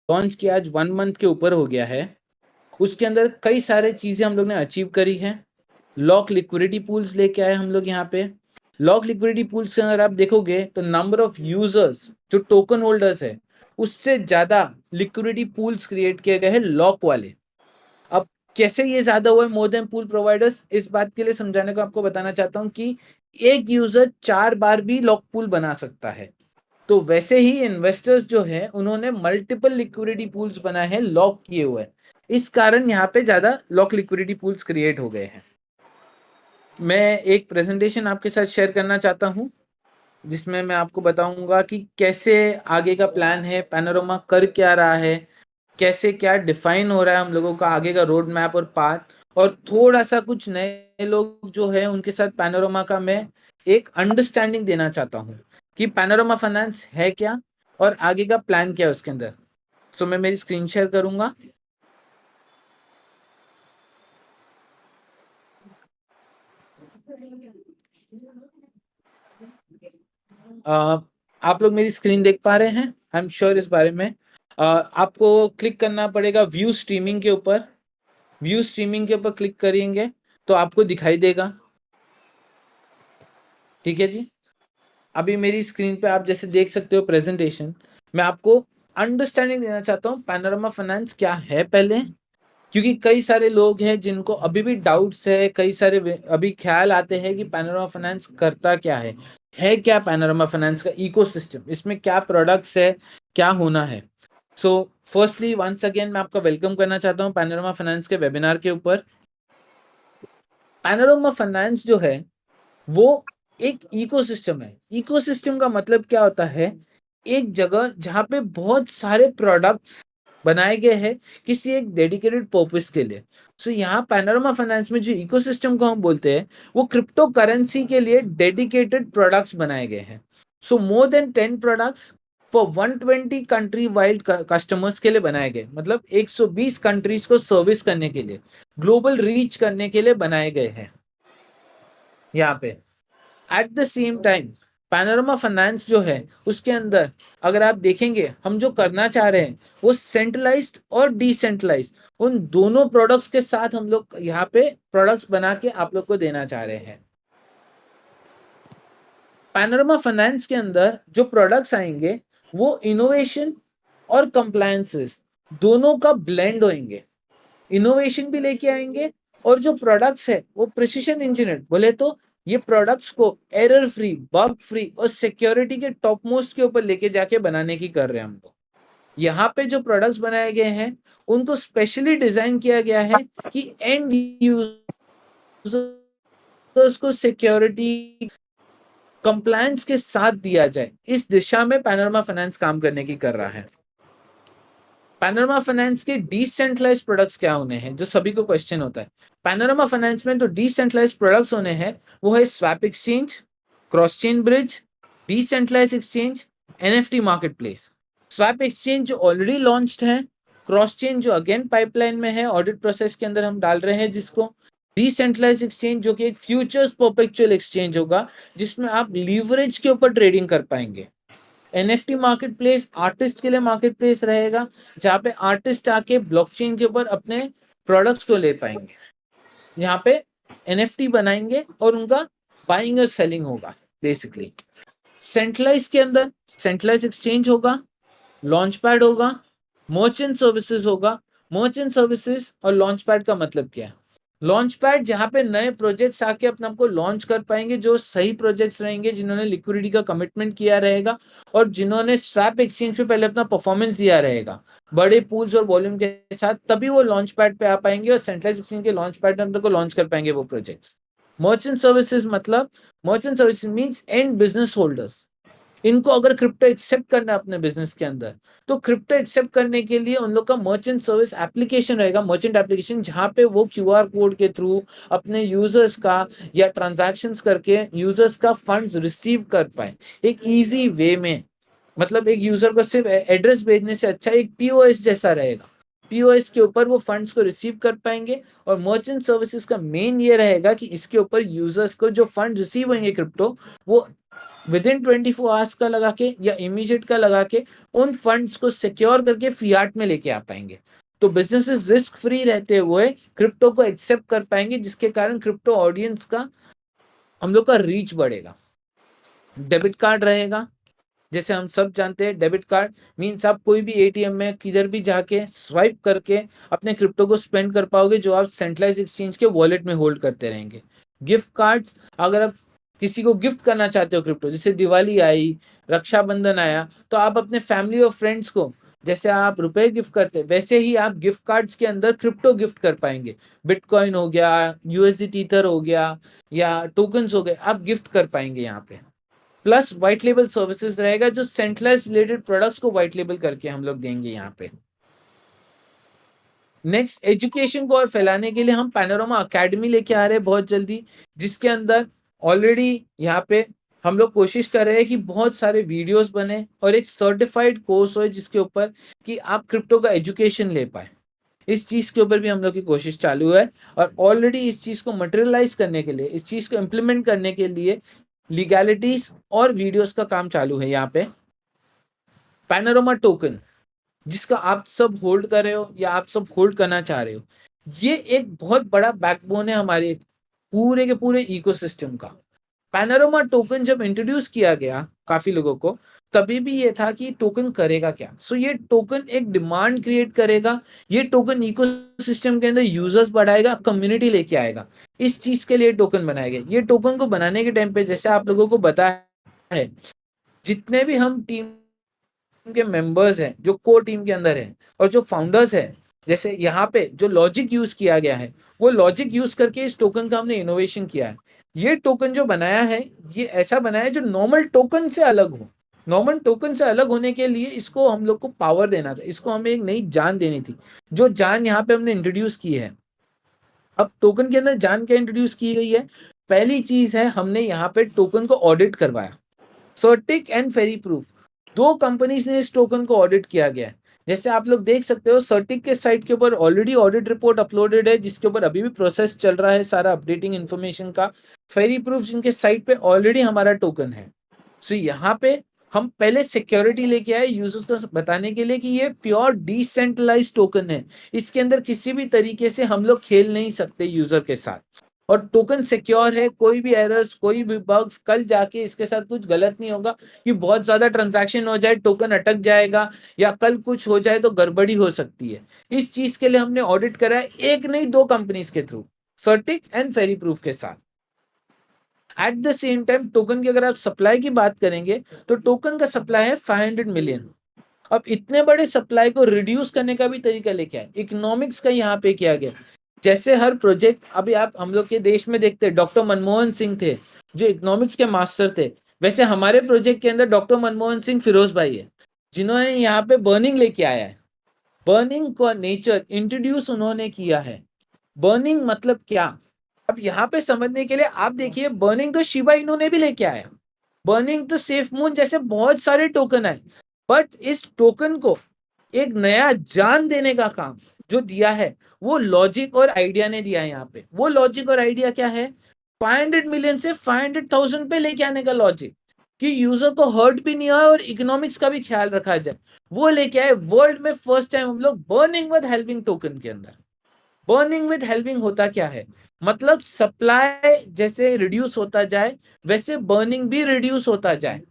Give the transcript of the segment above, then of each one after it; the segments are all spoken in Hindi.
लॉन्च किया आज 1 मंथ के ऊपर हो गया है, उसके अंदर कई सारे चीज़ें हम लोग ने अचीव करी हैं। लॉक लिक्विडिटी पूल्स लेके आए हम लोग यहाँ पे। लॉक लिक्विडिटी पूल्स से अगर आप देखोगे तो नंबर ऑफ यूजर्स जो टोकन होल्डर्स है उससे ज़्यादा लिक्विडिटी पूल्स क्रिएट किए गए हैं लॉक वाले। अब कैसे ये ज़्यादा हुआ है मोर देन पूल प्रोवाइडर्स, इस बात के लिए समझाने को आपको बताना चाहता हूँ कि एक यूजर 4 बार भी लॉक पूल बना सकता है। तो वैसे ही इन्वेस्टर्स जो है उन्होंने मल्टीपल लिक्विडिटी पूल्स बनाए हैं लॉक किए हुए। इस कारण यहाँ पे ज़्यादा लॉक लिक्विडिटी पूल्स क्रिएट हो गए हैं। मैं एक प्रेजेंटेशन आपके साथ शेयर करना चाहता हूँ जिसमें मैं आपको बताऊंगा कि कैसे आगे का प्लान है, पैनोरामा कर क्या रहा है, कैसे क्या डिफाइन हो रहा है हम लोगों का आगे का रोड मैप और पाथ, और थोड़ा सा कुछ नए लोग जो है उनके साथ पैनोरामा का मैं एक अंडरस्टैंडिंग देना चाहता हूँ कि पैनोरामा फाइनेंस है क्या और आगे का प्लान क्या है उसके अंदर। सो मैं मेरी स्क्रीन शेयर करूंगा। आप लोग मेरी स्क्रीन देख पा रहे हैं? आई एम श्योर इस बारे में। आपको क्लिक करना पड़ेगा व्यू स्ट्रीमिंग के ऊपर। व्यू स्ट्रीमिंग के ऊपर क्लिक करेंगे तो आपको दिखाई देगा। ठीक है जी। अभी मेरी स्क्रीन पे आप जैसे देख सकते हो प्रेजेंटेशन, मैं आपको अंडरस्टैंडिंग देना चाहता हूँ पैनोरामा फाइनेंस क्या है पहले, क्योंकि कई सारे लोग हैं जिनको अभी भी डाउट्स है, कई सारे अभी ख्याल आते हैं कि पैनोरामा फाइनेंस करता क्या है क्या पैनोरामा फाइनेंस का इकोसिस्टम, इसमें क्या प्रोडक्ट्स है, क्या होना है। सो फर्स्टली वंस अगेन मैं आपका वेलकम करना चाहता हूँ पैनोरामा फाइनेंस के वेबिनार के ऊपर। पैनोरामा फाइनेंस जो है वो एक इकोसिस्टम है। इकोसिस्टम का मतलब क्या होता है? एक जगह जहां पे बहुत सारे प्रोडक्ट्स बनाए गए हैं किसी एक डेडिकेटेड पर्पस के लिए। सो यहाँ पैनोरामा फाइनेंस में जो इकोसिस्टम को हम बोलते हैं वो क्रिप्टो करेंसी के लिए डेडिकेटेड प्रोडक्ट्स बनाए गए हैं। So more than 10 products for 120 country wide customers के लिए बनाए गए, मतलब 120 कंट्रीज को सर्विस करने के लिए, ग्लोबल रीच करने के लिए बनाए गए हैं यहाँ पे। Eight the same time panorama finance जो है उसके अंदर अगर आप देखेंगे हम जो करना चाह रहे हैं वो सेंट्रलाइज्ड और डिसेंट्रलाइज्ड उन दोनों प्रोडक्ट्स के साथ हम लोग यहाँ पे प्रोडक्ट्स बना के आप लोग को देना चाह रहे हैं। पैनोरामा फाइनेंस के अंदर जो प्रोडक्ट्स आएंगे वो इनोवेशन और कंप्लायंसेस दोनों का ब्लेंड होंगे। इनोवेशन भी लेके आएंगे और जो प्रोडक्ट्स है वो प्रिसिशन इंजीनियर्ड बोले तो ये प्रोडक्ट्स को एरर फ्री, बग फ्री और सिक्योरिटी के टॉप मोस्ट के ऊपर लेके जाके बनाने की कर रहे हैं हम लोग। यहाँ पे जो प्रोडक्ट्स बनाए गए हैं उनको स्पेशली डिजाइन किया गया है कि एंड यूजर्स को सिक्योरिटी कंप्लायंस के साथ दिया जाए, इस दिशा में पैनोरामा फाइनेंस काम करने की कर रहा है। पैनोरामा फाइनेंस के डिसेंट्रलाइज प्रोडक्ट्स क्या होने हैं जो सभी को क्वेश्चन होता है। पैनोरामा फाइनेंस में तो डिसेंट्रलाइज प्रोडक्ट्स होने हैं वो है swap exchange, cross chain bridge, decentralise exchange, NFT market place. Swap exchange जो ऑलरेडी लॉन्च्ड है, क्रॉस चेन जो अगेन पाइपलाइन में है, ऑडिट प्रोसेस के अंदर हम डाल रहे हैं जिसको। डिसेंट्रलाइज एक्सचेंज जो कि एक फ्यूचर्स परपेचुअल एक्सचेंज होगा जिसमें आप लीवरेज के ऊपर ट्रेडिंग कर पाएंगे। एनएफटी मार्केट प्लेस आर्टिस्ट के लिए मार्केट प्लेस रहेगा जहाँ पे आर्टिस्ट आके ब्लॉकचेन के ऊपर अपने प्रोडक्ट्स को ले पाएंगे। यहाँ पे एनएफटी बनाएंगे और उनका बाइंग और सेलिंग होगा बेसिकली। सेंट्रलाइज के अंदर सेंट्रलाइज एक्सचेंज होगा, लॉन्च पैड होगा, मर्चेंट सर्विसेज होगा। मर्चेंट सर्विसेज और लॉन्च पैड का मतलब क्या है? लॉन्च पैड जहां पे नए प्रोजेक्ट्स आके अपने आप को लॉन्च कर पाएंगे, जो सही प्रोजेक्ट्स रहेंगे, जिन्होंने लिक्विडिटी का कमिटमेंट किया रहेगा और जिन्होंने स्वैप एक्सचेंज पे पहले अपना परफॉर्मेंस दिया रहेगा बड़े पूल्स और वॉल्यूम के साथ, तभी वो लॉन्च पैड पे आ पाएंगे और सेंट्रलाइज एक्सचेंज के लॉन्च पैड में अपने को लॉन्च कर पाएंगे वो प्रोजेक्ट्स। मर्चेंट सर्विसेज मतलब merchant services means and business holders. इनको अगर क्रिप्टो एक्सेप्ट करना है अपने बिजनेस के अंदर तो क्रिप्टो एक्सेप्ट करने के लिए उन लोग का मर्चेंट सर्विस एप्लीकेशन रहेगा, मर्चेंट एप्लीकेशन, जहां पे वो क्यूआर कोड के थ्रू अपने यूजर्स का या ट्रांजैक्शंस करके यूजर्स का फंड्स रिसीव कर पाए एक इजी वे में। मतलब एक यूजर को सिर्फ एड्रेस भेजने से अच्छा एक पीओएस जैसा रहेगा। पीओएस के ऊपर वो फंड्स को रिसीव कर पाएंगे और मर्चेंट सर्विसेज का मेन ये रहेगा कि इसके ऊपर यूजर्स को जो फंड रिसीव होंगे क्रिप्टो वो विदिन 24 आवर्स का लगा के या इमीडिएट का लगा के उन फंड्स को सिक्योर करके फियाट में लेके आ पाएंगे। तो बिजनेसेस रिस्क फ्री रहते हुए क्रिप्टो को एक्सेप्ट कर पाएंगे, जिसके कारण क्रिप्टो ऑडियंस का हम लोग का रीच बढ़ेगा। डेबिट कार्ड रहेगा, जैसे हम सब जानते हैं डेबिट कार्ड मीन्स आप कोई भी एटीएम में किधर भी जाके स्वाइप करके अपने क्रिप्टो को स्पेंड कर पाओगे, जो आप सेंट्रलाइज एक्सचेंज के वॉलेट में होल्ड करते रहेंगे। गिफ्ट कार्ड्स, अगर आप किसी को गिफ्ट करना चाहते हो क्रिप्टो, जैसे दिवाली आई, रक्षाबंधन आया, तो आप अपने फैमिली और फ्रेंड्स को जैसे आप रुपए गिफ्ट करते हैं, वैसे ही आप गिफ्ट कार्ड्स के अंदर क्रिप्टो गिफ्ट कर पाएंगे। बिटकॉइन हो गया, यूएसडी ईथर हो गया या टोकन्स हो गए, आप गिफ्ट कर पाएंगे यहाँ पे। प्लस व्हाइट लेबल सर्विसेज रहेगा, जो सेंट्रलाइज रिलेटेड प्रोडक्ट्स को व्हाइट लेबल करके हम लोग देंगे यहाँ पे। नेक्स्ट, एजुकेशन को और फैलाने के लिए हम पैनोरामा अकेडमी लेके आ रहे हैं बहुत जल्दी, जिसके अंदर ऑलरेडी यहाँ पे हम लोग कोशिश कर रहे हैं कि बहुत सारे वीडियोस बने और एक सर्टिफाइड कोर्स हो जिसके ऊपर कि आप क्रिप्टो का एजुकेशन ले पाए। इस चीज के ऊपर भी हम लोग की कोशिश चालू है और ऑलरेडी इस चीज को मटेरियलाइज करने के लिए, इस चीज को इम्प्लीमेंट करने के लिए लीगैलिटीज और वीडियोस का काम चालू है यहाँ पे। पैनोरामा टोकन, जिसका आप सब होल्ड कर रहे हो या आप सब होल्ड करना चाह रहे हो, ये एक बहुत बड़ा बैकबोन है हमारे पूरे के पूरे इकोसिस्टम का। पैनोरामा टोकन जब इंट्रोड्यूस किया गया काफी लोगों को, तभी भी ये था कि टोकन करेगा क्या। सो ये टोकन एक डिमांड क्रिएट करेगा, ये टोकन इकोसिस्टम के अंदर यूजर्स बढ़ाएगा, कम्युनिटी लेके आएगा। इस चीज के लिए टोकन बनाया गया। ये टोकन को बनाने के टाइम पे जैसे आप लोगों को बताया है, जितने भी हम टीम के मेंबर्स हैं जो कोर टीम के अंदर हैं और जो फाउंडर्स हैं, जैसे यहाँ पे जो लॉजिक यूज किया गया है, वो लॉजिक यूज करके इस टोकन का हमने इनोवेशन किया है। ये टोकन जो बनाया है, ये ऐसा बनाया है जो नॉर्मल टोकन से अलग हो। नॉर्मल टोकन से अलग होने के लिए इसको हम लोग को पावर देना था, इसको हमें एक नई जान देनी थी, जो जान यहाँ पे हमने इंट्रोड्यूस की है। अब टोकन के अंदर जान क्या इंट्रोड्यूस की गई है? पहली चीज है, हमने यहाँ पे टोकन को ऑडिट करवाया। सर्टिक एंड फेरी प्रूफ, दो कंपनीज ने इस टोकन को ऑडिट किया गया है। जैसे आप लोग देख सकते हो, सर्टिक के साइट के ऊपर ऑलरेडी ऑडिट रिपोर्ट अपलोडेड है, जिसके ऊपर अभी भी प्रोसेस चल रहा है सारा अपडेटिंग इन्फॉर्मेशन का। फेरी प्रूफ जिनके साइट पे ऑलरेडी हमारा टोकन है। सो यहाँ पे हम पहले सिक्योरिटी लेके आए यूजर्स को बताने के लिए कि ये प्योर डिसेंट्रलाइज टोकन है, इसके अंदर किसी भी तरीके से हम लोग खेल नहीं सकते यूजर के साथ, और टोकन सिक्योर है। कोई भी एरर्स, कोई भी बग्स, कल जाके इसके साथ कुछ गलत नहीं होगा कि बहुत ज्यादा ट्रांजैक्शन हो जाए, टोकन अटक जाएगा, या कल कुछ हो जाए तो गड़बड़ी हो सकती है। इस चीज के लिए हमने ऑडिट करा है, एक नहीं दो कंपनीज के through, CertiK and Fairyproof के साथ। At the same time token की अगर आप सप्लाई की बात करेंगे, तो टोकन का सप्लाई है 500 मिलियन। अब इतने बड़े सप्लाई को रिड्यूस करने का भी तरीका लेके आए, इकोनॉमिक्स का यहाँ पे किया गया। जैसे हर प्रोजेक्ट, अभी आप हम लोग के देश में देखते हैं, डॉक्टर मनमोहन सिंह थे जो इकोनॉमिक्स के मास्टर थे, वैसे हमारे प्रोजेक्ट के अंदर डॉक्टर मनमोहन सिंह फिरोज भाई है, जिन्होंने यहाँ पे बर्निंग लेके आया है। बर्निंग का नेचर इंट्रोड्यूस उन्होंने किया है। बर्निंग मतलब क्या, अब यहाँ पे समझने के लिए आप देखिए, बर्निंग तो शिबा इनू ने भी लेके आया, बर्निंग तो सेफ मून जैसे बहुत सारे टोकन आए, बट इस टोकन को एक नया जान देने का काम जो दिया है, वो लॉजिक और आइडिया ने दिया है। यहाँ पे वो लॉजिक और आइडिया क्या है? 500 मिलियन से 500,000 पे लेके आने का लॉजिक, कि यूजर को हर्ट भी नहीं आए और इकोनॉमिक्स का भी ख्याल रखा जाए, वो लेके आए। वर्ल्ड में फर्स्ट टाइम हम लोग बर्निंग विद हेल्पिंग टोकन के अंदर। बर्निंग विद हेल्पिंग होता क्या है? मतलब सप्लाई जैसे रिड्यूस होता जाए, वैसे बर्निंग भी रिड्यूस होता जाए।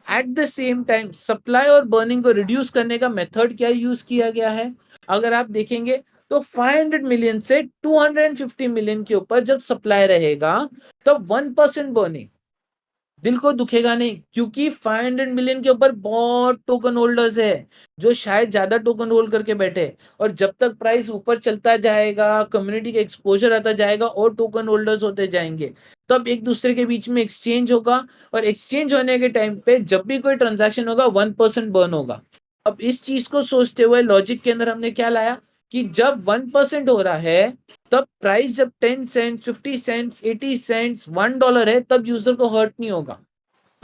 Eight the same time supply और बर्निंग को रिड्यूस करने का मेथड क्या यूज किया गया है? अगर आप देखेंगे तो 500 मिलियन से 250 मिलियन के ऊपर जब सप्लाई रहेगा, तब 1% बर्निंग, दिल को दुखेगा नहीं, क्योंकि 500 मिलियन के ऊपर बहुत टोकन होल्डर्स है जो शायद ज्यादा टोकन होल्ड करके बैठे, और जब तक प्राइस ऊपर चलता जाएगा, कम्युनिटी का एक्सपोजर आता जाएगा और टोकन होल्डर्स होते जाएंगे, तब एक दूसरे के बीच में एक्सचेंज होगा, और एक्सचेंज होने के टाइम पे जब भी कोई ट्रांजैक्शन होगा 1% बर्न होगा। अब इस चीज को सोचते हुए लॉजिक के अंदर हमने क्या लाया कि जब 1% हो रहा है, तब प्राइस जब 10 सेंट, 50 सेंट्स, 80 सेंट्स, $1 है, तब यूजर को हर्ट नहीं होगा।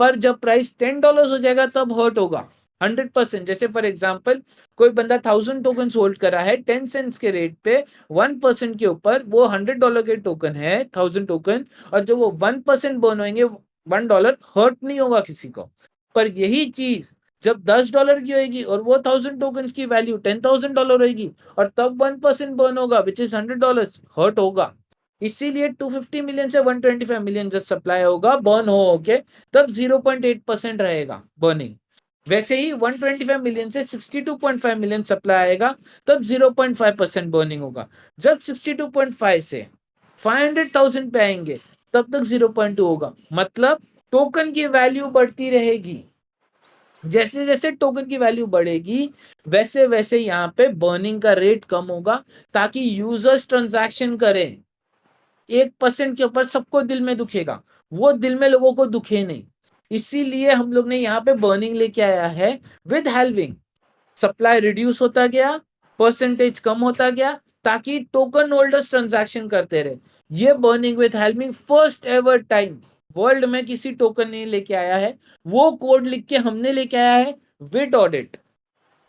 पर जब प्राइस $10 हो जाएगा तब हर्ट होगा 100%। जैसे फॉर एग्जांपल, कोई बंदा 1000 टोकन होल्ड करा है 10 सेंट्स के रेट पे, 1% के ऊपर, वो $100 के टोकन है, 1000 टोकन, और जब वो 1% बर्न होंगे, $1 हर्ट नहीं होगा किसी को। पर यही चीज जब $10 की होगी और वो 1000 टोकन की वैल्यू $10,000 होगी और तब 1% बर्न होगा विच इज $100, हर्ट होगा। इसीलिए 250 मिलियन से 125 मिलियन जब सप्लाई होगा बर्न हो के तब 0.8% रहेगा बर्निंग। वैसे ही 125 मिलियन से 62.5 मिलियन सप्लाई आएगा तब 0.5% बर्निंग होगा। जब 62.5 से 500,000 पे आएंगे तब तक 0.2 होगा। मतलब टोकन की वैल्यू बढ़ती रहेगी। जैसे जैसे टोकन की वैल्यू बढ़ेगी वैसे वैसे यहाँ पे बर्निंग का रेट कम होगा ताकि यूजर्स ट्रांजैक्शन करें। 1% के ऊपर सबको दिल में दुखेगा, वो दिल में लोगों को दुखे नहीं। इसीलिए हम लोग ने यहाँ पे बर्निंग लेके आया है विद हेल्विंग। सप्लाई रिड्यूस होता गया, परसेंटेज कम होता गया ताकि टोकन होल्डर्स ट्रांजैक्शन करते रहे। ये burning with halving first ever time world में किसी टोकन ने लेके आया है। वो कोड लिख के हमने लेके आया है विद ऑडिट।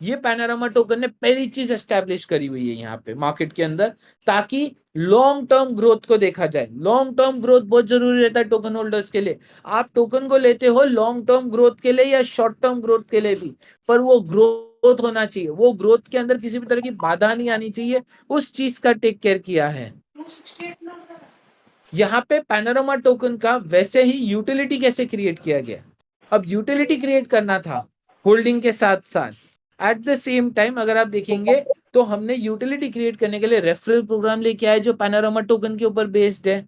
ये पैनोरामा टोकन ने पहली चीज एस्टेब्लिश करी हुई है यहाँ पे मार्केट के अंदर ताकि लॉन्ग टर्म ग्रोथ को देखा जाए। लॉन्ग टर्म ग्रोथ बहुत जरूरी रहता है टोकन होल्डर्स के लिए। आप टोकन को लेते हो लॉन्ग टर्म ग्रोथ के लिए या शॉर्ट टर्म ग्रोथ के लिए भी, पर वो ग्रोथ होना चाहिए। वो ग्रोथ के अंदर किसी भी तरह की बाधा नहीं आनी चाहिए। उस चीज का टेक केयर किया है यहाँ पे पैनोरामा टोकन का। वैसे ही यूटिलिटी कैसे क्रिएट किया गया। अब यूटिलिटी क्रिएट करना था होल्डिंग के साथ साथ एट द सेम टाइम। अगर आप देखेंगे तो हमने यूटिलिटी क्रिएट करने के लिए रेफरल प्रोग्राम लेके आए जो पैनोरामा टोकन के ऊपर बेस्ड है।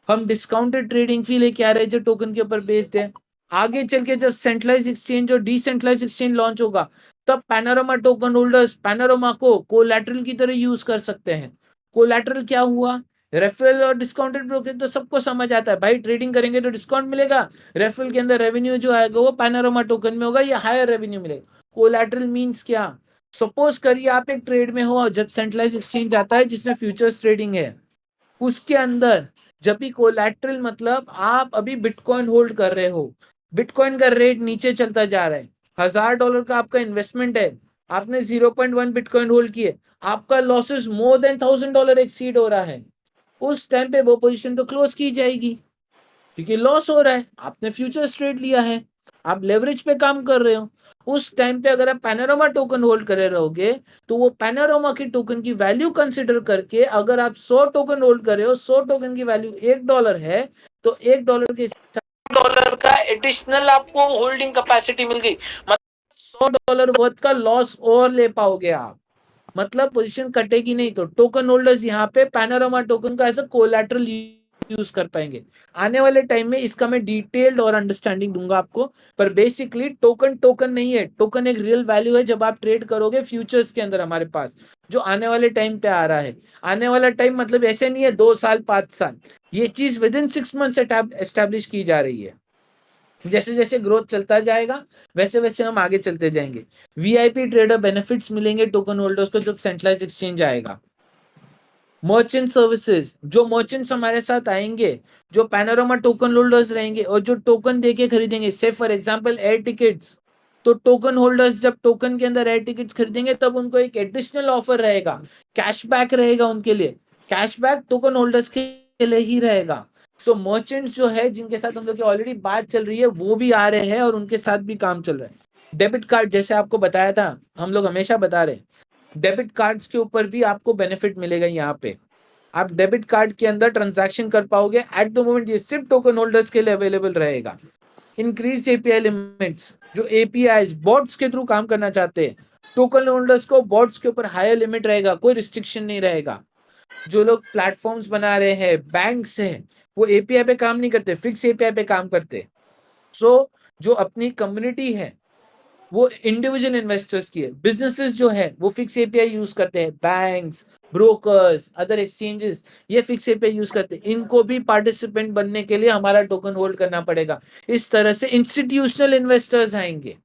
हम डिस्काउंटेड ट्रेडिंग फी लेके आ रहे हैं जो टोकन के ऊपर बेस्ड है। आगे चल के जब सेंट्रलाइज एक्सचेंज और डिसेंट्रलाइज एक्सचेंज लॉन्च होगा तब पैनोरामा टोकन होल्डर्स पैनोरामा को कोलैटरल की तरह यूज कर सकते हैं। कोलैटरल क्या हुआ, रेफरल और डिस्काउंटेड ब्रोकिंग तो सबको समझ आता है भाई। ट्रेडिंग करेंगे तो डिस्काउंट मिलेगा, रेफरल के अंदर रेवेन्यू जो आएगा वो पैनोरामा टोकन में होगा, या हायर रेवेन्यू मिलेगा। कोलैटरल मींस क्या, सपोज करिए आप एक ट्रेड में हो जब सेंट्रलाइज एक्सचेंज आता है जिसमें फ्यूचर्स ट्रेडिंग है, उसके अंदर जब भी कोलैटरल मतलब आप अभी बिटकॉइन होल्ड कर रहे हो, बिटकॉइन का रेट नीचे चलता जा रहा है, $1000 का आपका इन्वेस्टमेंट है, आपने 0.1 बिटकॉइन होल्ड किए, आपका लॉसेस मोर देन $1000 एक्सीड हो रहा है, उस टाइम पे वो पोजीशन तो क्लोज की जाएगी क्योंकि लॉस हो रहा है। आपने फ्यूचर्स ट्रेड लिया है, आप लेवरेज पे काम कर रहे हो। उस टाइम पे अगर आप पैनोरामा टोकन होल्ड करे रहोगे तो वो पैनोरामा की टोकन की वैल्यू कंसिडर करके अगर आप 100 टोकन होल्ड कर रहे हो, 100 टोकन की वैल्यू $1 है तो $1 के $1 का एडिशनल आपको होल्डिंग कैपेसिटी मिल गई। मतलब $100 वर्थ का लॉस और ले पाओगे आप। मतलब पोजीशन कटेगी नहीं। तो टोकन होल्डर्स यहाँ पे पैनोरामा टोकन का एज अ कोलैटरल यूज कर पाएंगे। आने वाले टाइम में इसका मैं डिटेल्ड और अंडरस्टैंडिंग दूंगा आपको। पर बेसिकली टोकन टोकन नहीं है, टोकन एक रियल वैल्यू है जब आप ट्रेड करोगे फ्यूचर्स के अंदर हमारे पास, जो आने वाले टाइम पे आ रहा है। आने वाला टाइम मतलब ऐसे नहीं है 2 साल 5 साल, ये चीज विद इन 6 मंथ्स एस्टेब्लिश की जा रही है। जैसे जैसे ग्रोथ चलता जाएगा वैसे वैसे हम आगे चलते जाएंगे। वीआईपी ट्रेडर बेनिफिट्स मिलेंगे टोकन होल्डर्स को जब सेंट्रलाइज एक्सचेंज आएगा। मर्चेंट सर्विसेज, जो मर्चेंट्स हमारे साथ आएंगे, जो पैनोरामा टोकन होल्डर्स रहेंगे और जो टोकन देके खरीदेंगे, से फॉर एग्जांपल एयर टिकट्स, तो टोकन होल्डर्स जब टोकन के अंदर एयर टिकट्स खरीदेंगे तब उनको एक एडिशनल ऑफर रहेगा, कैशबैक रहेगा उनके लिए। कैशबैक टोकन होल्डर्स के लिए ही रहेगा। सो मर्चेंट्स जो है जिनके साथ हम लोग की ऑलरेडी बात चल रही है वो भी आ रहे हैं और उनके साथ भी काम चल रहा है। डेबिट कार्ड जैसे आपको बताया था, हम लोग हमेशा बता रहे हैं, डेबिट कार्ड्स के ऊपर भी आपको बेनिफिट मिलेगा। यहाँ पे आप डेबिट कार्ड के अंदर ट्रांजैक्शन कर पाओगे एट द मोमेंट, ये सिर्फ टोकन होल्डर्स के लिए अवेलेबल रहेगा। इंक्रीज एपीआई लिमिट्स, जो एपीआई बॉट्स के थ्रू काम करना चाहते हैं टोकन होल्डर्स को बॉट्स के ऊपर हायर लिमिट रहेगा, कोई रिस्ट्रिक्शन नहीं रहेगा। जो लोग प्लेटफॉर्म्स बना रहे हैं, बैंक्स हैं, वो एपीआई पे काम नहीं करते, फिक्स एपीआई पे काम करते। सो जो अपनी कम्युनिटी है वो इंडिविजुअल इन्वेस्टर्स की है। बिजनेसेस जो है वो फिक्स एपीआई यूज करते हैं, बैंक्स, ब्रोकर्स, अदर एक्सचेंजेस ये फिक्स एपीआई यूज करते हैं। इनको भी पार्टिसिपेंट बनने के लिए हमारा टोकन होल्ड करना पड़ेगा। इस तरह से इंस्टीट्यूशनल इन्वेस्टर्स आएंगे।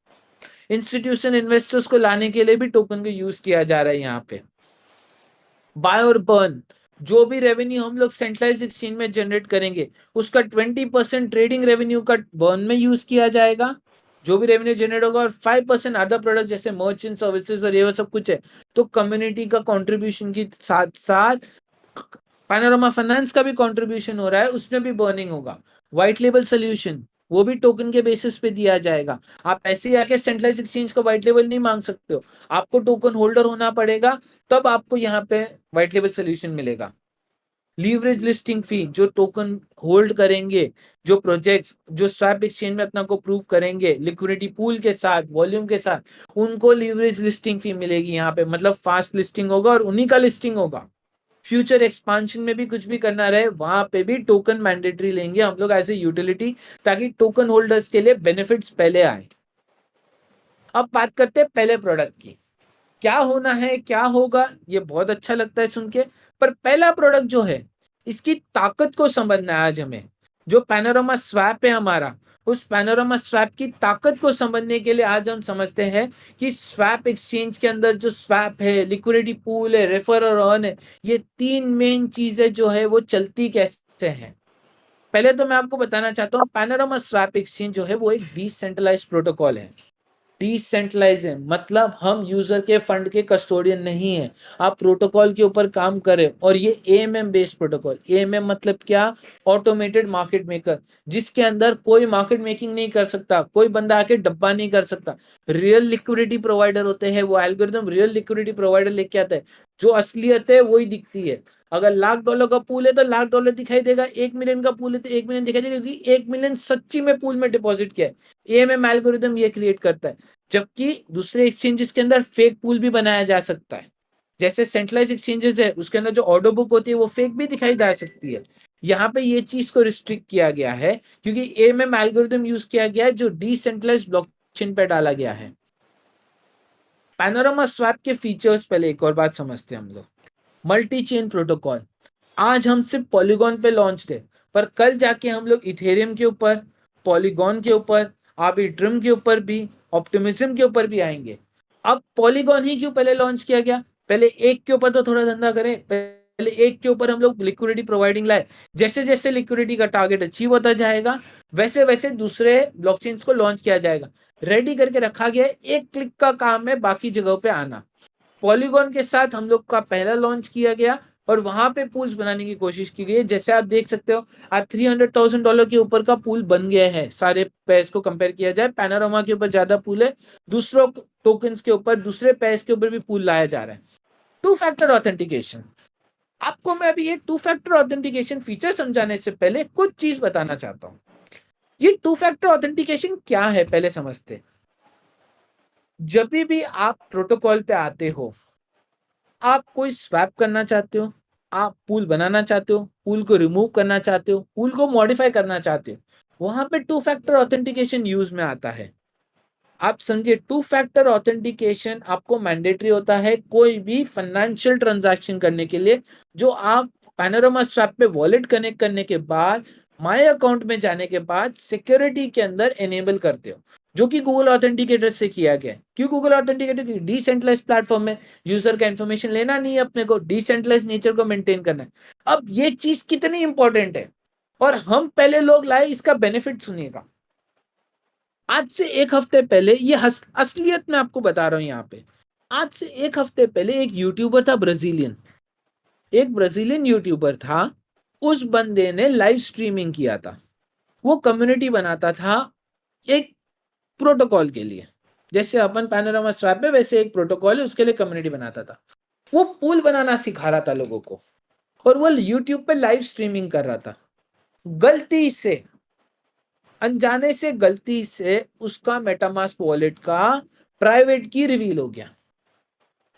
इंस्टीट्यूशनल इन्वेस्टर्स को लाने के लिए भी टोकन को यूज किया जा रहा है यहाँ पे। बाय और बर्न, जो भी रेवेन्यू हम लोग सेंट्रलाइज एक्सचेंज में जनरेट करेंगे उसका 20% ट्रेडिंग रेवेन्यू का बर्न में यूज किया जाएगा, जो भी रेवेन्यू जनरेट होगा, और 5% अदर प्रोडक्ट जैसे मर्चेंट सर्विसेज और ये सब कुछ है। तो कम्युनिटी का कंट्रीब्यूशन के साथ साथ पैनोरामा फाइनेंस का भी कंट्रीब्यूशन हो रहा है, उसमें भी बर्निंग होगा। व्हाइट लेबल सोल्यूशन, वो भी टोकन के बेसिस पे दिया जाएगा। आप ऐसे ही आके सेंट्रलाइज एक्सचेंज का व्हाइट लेबल नहीं मांग सकते हो, आपको टोकन होल्डर होना पड़ेगा, तब आपको यहाँ पे व्हाइट लेबल सोल्यूशन मिलेगा। लीवरेज लिस्टिंग फी, जो टोकन होल्ड करेंगे, जो प्रोजेक्ट्स जो स्वैप एक्सचेंज में अपना को प्रूव करेंगे लिक्विडिटी पूल के साथ, वॉल्यूम के साथ, उनको लीवरेज लिस्टिंग फी मिलेगी यहाँ पे, मतलब फास्ट लिस्टिंग होगा और उन्हीं का लिस्टिंग होगा। फ्यूचर एक्सपांशन में भी कुछ भी करना रहे, वहां पे भी टोकन मैंडेटरी लेंगे हम लोग एज ए यूटिलिटी, ताकि टोकन होल्डर्स के लिए बेनिफिट्स पहले आए। अब बात करते हैं पहले प्रोडक्ट की, क्या होना है, क्या होगा, ये बहुत अच्छा लगता है सुन के, पर पहला प्रोडक्ट जो है इसकी ताकत को समझना है आज हमें। जो पैनोरामा स्वैप है हमारा, उस पैनोरामा स्वैप की ताकत को समझने के लिए आज हम समझते हैं कि स्वैप एक्सचेंज के अंदर जो स्वैप है, लिक्विडिटी पूल है, रेफर और अर्न है, ये तीन मेन चीजें जो है वो चलती कैसे हैं। पहले तो मैं आपको बताना चाहता हूँ, पैनोरामा स्वैप एक्सचेंज जो है वो एक डिसेंट्रलाइज्ड प्रोटोकॉल है। डिसेंट्रलाइज है मतलब हम यूजर के फंड के कस्टोडियन नहीं है, आप प्रोटोकॉल के ऊपर काम करें, और ये एएमएम बेस्ड प्रोटोकॉल। एएमएम मतलब क्या? ऑटोमेटेड मार्केट मेकर, जिसके अंदर कोई मार्केट मेकिंग नहीं कर सकता, कोई बंदा आके डब्बा नहीं कर सकता। रियल लिक्विडिटी प्रोवाइडर होते हैं वो एल्गोरिदम, रियल लिक्विडिटी प्रोवाइडर लेके आता है, जो असलियत है वही दिखती है। अगर $1,00,000 का पूल है तो $1,00,000 दिखाई देगा, 1 मिलियन का पूल है तो 1 मिलियन दिखाई देगा, क्योंकि 1 मिलियन सच्ची में पूल में डिपॉजिट किया है। एएमएम एल्गोरिदम ये क्रिएट करता है। जबकि दूसरे एक्सचेंजेस के अंदर फेक पूल भी बनाया जा सकता है, जैसे सेंट्रलाइज एक्सचेंजेस है उसके अंदर जो ऑर्डर बुक होती है वो फेक भी दिखाई जा सकती है। यहाँ पे ये चीज को रिस्ट्रिक्ट किया गया है क्योंकि एएमएम एल्गोरिदम यूज किया गया है, जो डिसेंट्रलाइज ब्लॉकचेन पे डाला गया है। पैनोरामा स्वैप के फीचर्स पहले एक और बात समझते हैं हम लोग। मल्टी चेन प्रोटोकॉल, आज हम सिर्फ पॉलीगॉन पे लॉन्च थे, पर कल जाके हम लोग इथेरियम के ऊपर, पॉलीगॉन के ऊपर, आर्बिट्रम के ऊपर भी, ऑप्टिमिज्म के ऊपर भी आएंगे। अब पॉलीगॉन ही क्यों पहले लॉन्च किया गया? पहले एक के ऊपर तो थोड़ा धंधा करें, पहले एक के ऊपर हम लोग लिक्विडिटी प्रोवाइडिंग लाए। जैसे जैसे लिक्विडिटी का टारगेट अचीव होता जाएगा, वैसे वैसे दूसरे ब्लॉकचेन्स को लॉन्च किया जाएगा। रेडी करके रखा गया है, एक क्लिक का काम है बाकी जगहों पे आना। पॉलीगॉन के साथ हम लोग का पहला लॉन्च किया गया और वहां पे पूल्स बनाने की कोशिश की गई। जैसे आप देख सकते हो, आज $300,000 के ऊपर का पूल बन गया है। सारे पेयर्स को कंपेयर किया जाए, पैनोरामा के ऊपर ज्यादा पूल है, दूसरों टोकन्स के ऊपर, दूसरे पेयर्स के ऊपर भी पूल लाया जा रहा है। टू फैक्टर ऑथेंटिकेशन, आपको मैं अभी ये टू फैक्टर ऑथेंटिकेशन फीचर समझाने से पहले कुछ चीज बताना चाहता हूं। ये टू फैक्टर ऑथेंटिकेशन क्या है पहले समझते। जब भी आप प्रोटोकॉल पे आते हो, आप कोई स्वैप करना चाहते हो, आप पूल बनाना चाहते हो, पूल को रिमूव करना चाहते हो, पूल को मॉडिफाई करना चाहते हो, वहां पे टू फैक्टर ऑथेंटिकेशन यूज में आता है। आप समझिए, टू फैक्टर ऑथेंटिकेशन आपको मैंडेटरी होता है कोई भी फाइनेंशियल ट्रांजैक्शन करने के लिए, जो आप पैनोरामा स्वैप पे वॉलेट कनेक्ट करने के बाद, माय अकाउंट में जाने के बाद सिक्योरिटी के अंदर एनेबल करते हो, जो कि गूगल ऑथेंटिकेटर से किया गया है। क्यों गूगल ऑथेंटिकेटर? क्योंकि डिसेंट्रलाइज्ड प्लेटफॉर्म में यूजर का इंफॉर्मेशन लेना नहीं है, अपने को डिसेंट्रलाइज्ड नेचर को मेंटेन करना है। अब ये चीज कितनी इंपॉर्टेंट है और हम पहले लोग लाए, इसका बेनिफिट सुनिएगा। आज से एक हफ्ते पहले, ये असलियत में आपको बता रहा हूं यहाँ पे, आज से एक हफ्ते पहले एक यूट्यूबर था ब्राजीलियन, एक ब्राजीलियन यूट्यूबर था। उस बंदे ने लाइव स्ट्रीमिंग किया था, वो कम्युनिटी बनाता था एक प्रोटोकॉल के लिए। जैसे अपन पैनोरामा स्वैप है वैसे एक प्रोटोकॉल है, उसके लिए कम्युनिटी बनाता था। वो पूल बनाना सिखा रहा था लोगों को, और वो यूट्यूब पे लाइव स्ट्रीमिंग कर रहा था। गलती से, अनजाने से, गलती से उसका मेटामास्क वॉलेट का प्राइवेट की रिवील हो गया।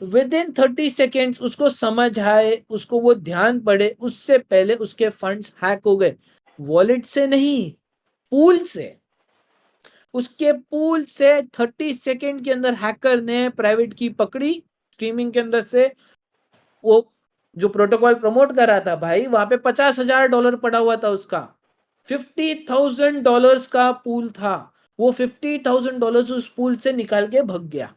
विद इन 30 सेकेंड्स उसको समझ आए, उसको वो ध्यान पड़े, उससे पहले उसके फंड्स हैक हो गए। वॉलेट से नहीं, पूल से। उसके पूल से 30 सेकेंड के अंदर हैकर ने प्राइवेट की पकड़ी स्ट्रीमिंग के अंदर से। वो जो प्रोटोकॉल प्रमोट कर रहा था भाई, वहां पे $50,000 पड़ा हुआ था उसका। $50,000 का पूल था, वो $50,000 उस पूल से निकाल के भग गया।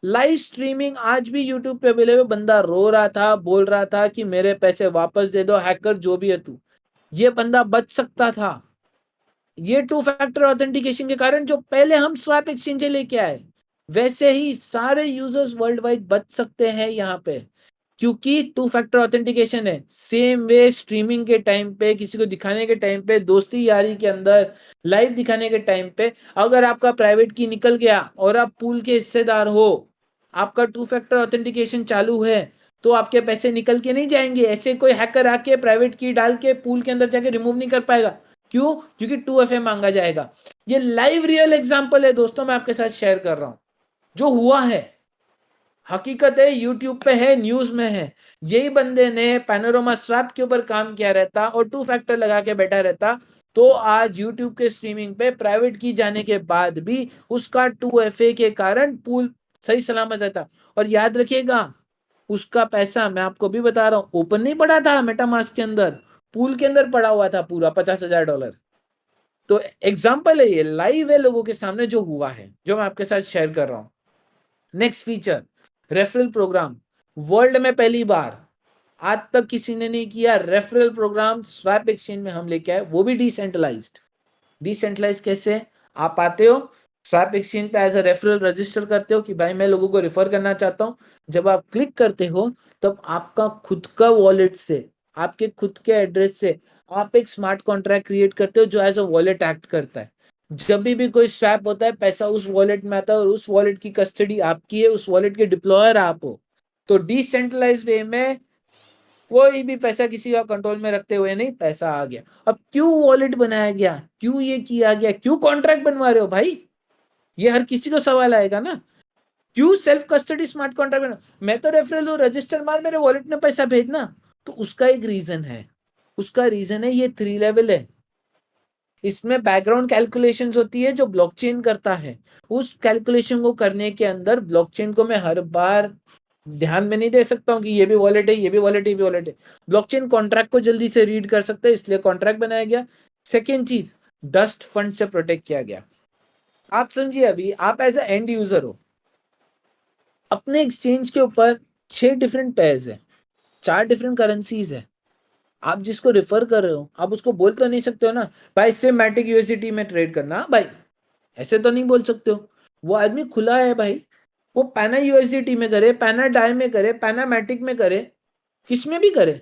लाइव स्ट्रीमिंग आज भी यूट्यूब पे अवेलेबल। बंदा रो रहा था, बोल रहा था कि मेरे पैसे वापस दे दो, हैकर जो भी है तू। ये बंदा बच सकता था, ये टू फैक्टर ऑथेंटिकेशन के कारण। जो पहले हम स्वैप एक्सचेंज लेके आए, वैसे ही सारे यूजर्स वर्ल्ड वाइड बच सकते हैं यहाँ पे। क्योंकि टू फैक्टर ऑथेंटिकेशन है। सेम वे स्ट्रीमिंग के टाइम पे, किसी को दिखाने के टाइम पे, दोस्ती यारी के अंदर लाइव दिखाने के टाइम पे, अगर आपका प्राइवेट की निकल गया और आप पूल के हिस्सेदार हो, आपका टू फैक्टर ऑथेंटिकेशन चालू है, तो आपके पैसे निकल के नहीं जाएंगे। ऐसे कोई हैकर आके प्राइवेट की डाल के पूल के अंदर जाके रिमूव नहीं कर पाएगा। क्यों? क्योंकि 2FA मांगा जाएगा। ये लाइव रियल एग्जांपल है दोस्तों, मैं आपके साथ शेयर कर रहा हूं, जो हुआ है, हकीकत है, यूट्यूब पे है, न्यूज में है। यही बंदे ने पैनोरामा स्वैप के ऊपर काम किया रहता और टू फैक्टर लगा के बैठा रहता, तो आज यूट्यूब के स्ट्रीमिंग पे प्राइवेट की जाने के बाद भी उसका 2FA के कारण पूल सही सलामत रहता। और याद रखिएगा, उसका पैसा मैं आपको भी बता रहा हूं, ओपन नहीं पड़ा था मेटामास्क के अंदर, पूल के अंदर पड़ा हुआ था पूरा $50,000। तो एग्जाम्पल है, ये लाइव है लोगों के सामने जो हुआ है, जो मैं आपके साथ शेयर कर रहा हूं। Next feature, referral programme. World में पहली बार, आज तक किसी ने नहीं किया, रेफरल प्रोग्राम स्वैप एक्सचेंज में हम लेके आए, वो भी डिसेंट्रलाइज्ड। डिसेंट्रलाइज कैसे? आप आते हो स्वैप एक्सचेंज पे एज अ रेफरल रजिस्टर करते हो कि भाई मैं लोगों को रेफर करना चाहता हूं। जब आप क्लिक करते हो तब आपका खुद का वॉलेट से, आपके खुद के एड्रेस से आप एक स्मार्ट कॉन्ट्रैक्ट क्रिएट करते हो जो एज अ वॉलेट एक्ट करता है। जब भी कोई स्वैप होता है, पैसा उस वॉलेट में आता है और उस वॉलेट की कस्टडी आपकी है, उस वॉलेट के डिप्लॉयर आप हो। तो डिसेंट्रलाइज वे में कोई भी पैसा किसी का कंट्रोल में रखते हुए नहीं, पैसा आ गया। अब क्यों वॉलेट बनाया गया, क्यों ये किया गया, क्यों कॉन्ट्रैक्ट बनवा रहे हो भाई? ये हर किसी को सवाल आएगा ना। क्यों सेल्फ कस्टडी स्मार्ट कॉन्ट्रैक्ट बना? मैं तो रेफरल हूं, रजिस्टर मार, मेरे वॉलेट में पैसा भेजना। तो उसका एक रीजन है, उसका रीजन है ये 3 लेवल है। इसमें बैकग्राउंड कैलकुलेशंस होती है जो ब्लॉकचेन करता है। उस कैलकुलेशन को करने के अंदर ब्लॉकचेन को मैं हर बार ध्यान में नहीं दे सकता हूं कि ये भी वॉलेट है, ये भी वॉलेट है, ये भी वॉलेट है। ब्लॉकचेन कॉन्ट्रैक्ट को जल्दी से रीड कर सकता है, इसलिए कॉन्ट्रैक्ट बनाया गया। सेकेंड चीज, डस्ट फंड से प्रोटेक्ट किया गया। आप समझिए, अभी आप एज ए एंड यूजर हो, अपने एक्सचेंज के ऊपर 6 डिफरेंट पेयर्स है, 4 डिफरेंट करेंसीज है। आप जिसको रेफर कर रहे हो, आप उसको बोल तो नहीं सकते हो ना भाई सिस्टमैटिक यूएसडीटी में ट्रेड करना भाई, ऐसे तो नहीं बोल सकते हो। वो आदमी खुला है भाई, वो पैना यूएसडीटी में करे, पैना डाई में करे, पैना मैटिक में करे, किसमें भी करे,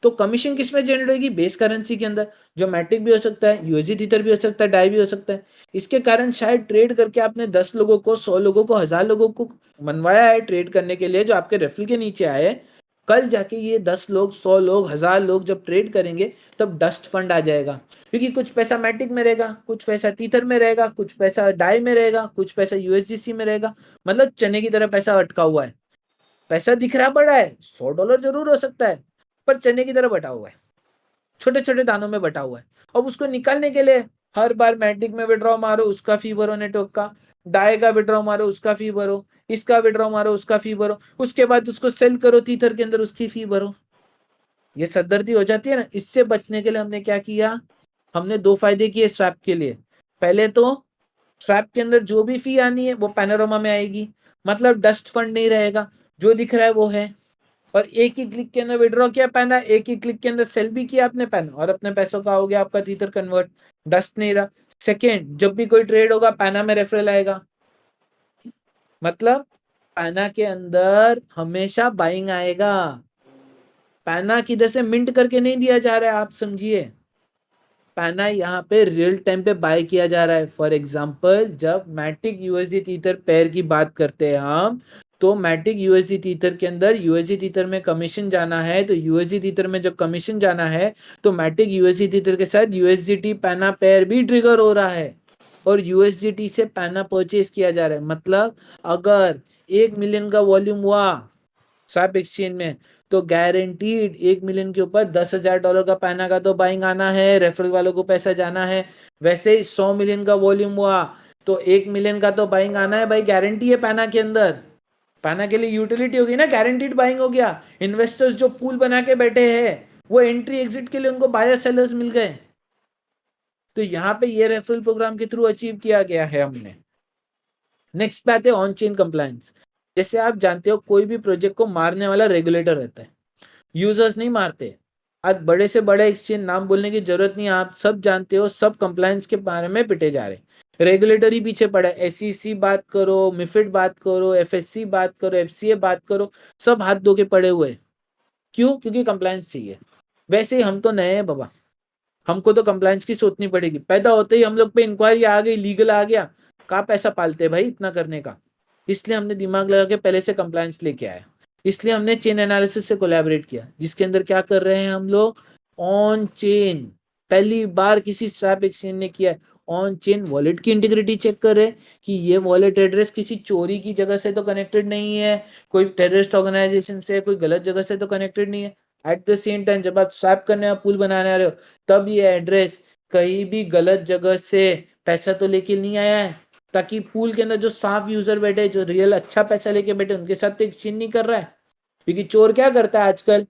तो कमीशन किस में जनरेट होगी? बेस करेंसी के अंदर, जो मैटिक भी हो सकता है, यूएसडी टीथर भी हो सकता है, डाई भी हो सकता है। इसके कारण शायद ट्रेड करके आपने 10 लोगों को, 100 लोगों को, 1000 लोगों को मनवाया है ट्रेड करने के लिए, जो आपके रेफरल के नीचे आए। कल जाके ये 10 लोग, 100 लोग, 1000 लोग जब ट्रेड करेंगे तब डस्ट फंड आ जाएगा, क्योंकि कुछ पैसा मैटिक में रहेगा, कुछ पैसा टीथर में रहेगा, कुछ पैसा डाई में रहेगा, कुछ पैसा यूएसडीसी में रहेगा। मतलब चने की तरह पैसा अटका हुआ है। पैसा दिख रहा बड़ा है, $100 जरूर हो सकता है, पर चने की तरह बटा हुआ है, छोटे छोटे दानों में बटा हुआ है। अब उसको निकालने के लिए हर बार मैटिक में विड्रॉ मारो, उसका फी भरो, नेटवर्क का डाई का विड्रॉ मारो, उसका फी भरो, इसका विड्रॉ मारो, उसका फी भरो, उसके बाद उसको सेल करो तीथर के अंदर, उसकी फी भरो। ये सरदर्दी हो जाती है ना। इससे बचने के लिए हमने क्या किया, हमने 2 फायदे किए स्वैप के लिए। पहले तो स्वैप के अंदर जो भी फी आनी है वो पैनोरामा में आएगी, मतलब डस्ट फंड नहीं रहेगा, जो दिख रहा है वो है। और एक ही क्लिक के अंदर विड्रॉ किया पैना, एक ही क्लिक के अंदर सेल भी किया आपने पैना, और अपने पैसों का हो गया आपका तीतर कन्वर्ट, डस्ट नहीं रहा। सेकेंड, जब भी कोई ट्रेड होगा पैना में रेफरल आएगा, मतलब पैना के अंदर हमेशा बाइंग आएगा। पैना किधर से मिंट करके नहीं दिया जा रहा है, आप समझिए। पैना यहाँ पे रियल टाइम पे बाय किया जा रहा है। फॉर एग्जाम्पल, जब मैटिक यूएसडी टीथर पेयर की बात करते हैं हम, तो मैटिक यूएसडी टीथर के अंदर यूएसडी टीथर में कमीशन जाना है, तो यूएसडी टीथर में जब कमीशन जाना है तो मैटिक यूएसडी टीथर के साथ यूएसडीटी पैना पेयर भी ट्रिगर हो रहा है, और यूएसडीटी से पैना परचेज किया जा रहा है। मतलब अगर 1 मिलियन का वॉल्यूम हुआ स्वैप एक्सचेंज में, तो गारंटीड 1 मिलियन के ऊपर $10,000 का पैना का तो बाइंग आना है, रेफरल वालों को पैसा जाना है। वैसे ही 100 मिलियन का वॉल्यूम हुआ तो 1 मिलियन का तो बाइंग आना है भाई, गारंटी है पैना के अंदर। पैना के लिए यूटिलिटी होगी ना, गारंटीड बाइंग हो गया। इन्वेस्टर्स जो पूल बना के बैठे हैं, वो एंट्री एग्जिट के लिए उनको बायर सेलर्स मिल गए। तो यहाँ पे ये रेफरल प्रोग्राम के थ्रू अचीव किया गया है हमने। नेक्स्ट पे आते हैं ऑन चेन कंप्लायंस। जैसे आप जानते हो, कोई भी प्रोजेक्ट को मारने वाला रेगुलेटर रहता है, यूजर्स नहीं मारते। आज बड़े से बड़े एक्सचेंज, नाम बोलने की जरूरत नहीं, आप सब जानते हो, सब कंप्लायंस के बारे में पिटे जा रहे। रेगुलेटर ही पीछे पड़ा है, एसईसी बात करो, मिफिड बात करो, एफएससी बात करो, एफसीए बात करो, सब हाथ धो के पड़े हुए। क्यों? क्योंकि कंप्लायंस चाहिए। वैसे ही हम तो नए हैं बाबा, हमको तो कंप्लायंस की सोचनी पड़ेगी। पैदा होते ही हम लोग पे इंक्वायरी आ गई, लीगल आ गया, कहाँ पैसा पालते भाई इतना करने का। इसलिए हमने दिमाग लगा के पहले से कंप्लायंस लेके आया। इसलिए हमने चेन एनालिसिस से कोलैबोरेट किया, जिसके अंदर क्या कर रहे हैं हम लोग, ऑन चेन पहली बार किसी स्वैप एक्सचेंज ने किया है, ऑन चेन वॉलेट की इंटीग्रिटी चेक कर रहे हैं कि ये वॉलेट एड्रेस किसी चोरी की जगह से तो कनेक्टेड नहीं है, कोई टेररिस्ट ऑर्गेनाइजेशन से, कोई गलत जगह से तो कनेक्टेड नहीं है। एट द सेम टाइम जब आप स्वैप करने या पुल बनाने आ रहे हो, तब ये एड्रेस कहीं भी गलत जगह से पैसा तो लेके नहीं आया है, ताकि पूल के अंदर जो साफ यूजर बैठे, जो रियल अच्छा पैसा लेके बैठे, उनके साथ तो एक्सचेंज नहीं कर रहा है। क्योंकि चोर क्या करता है आजकल,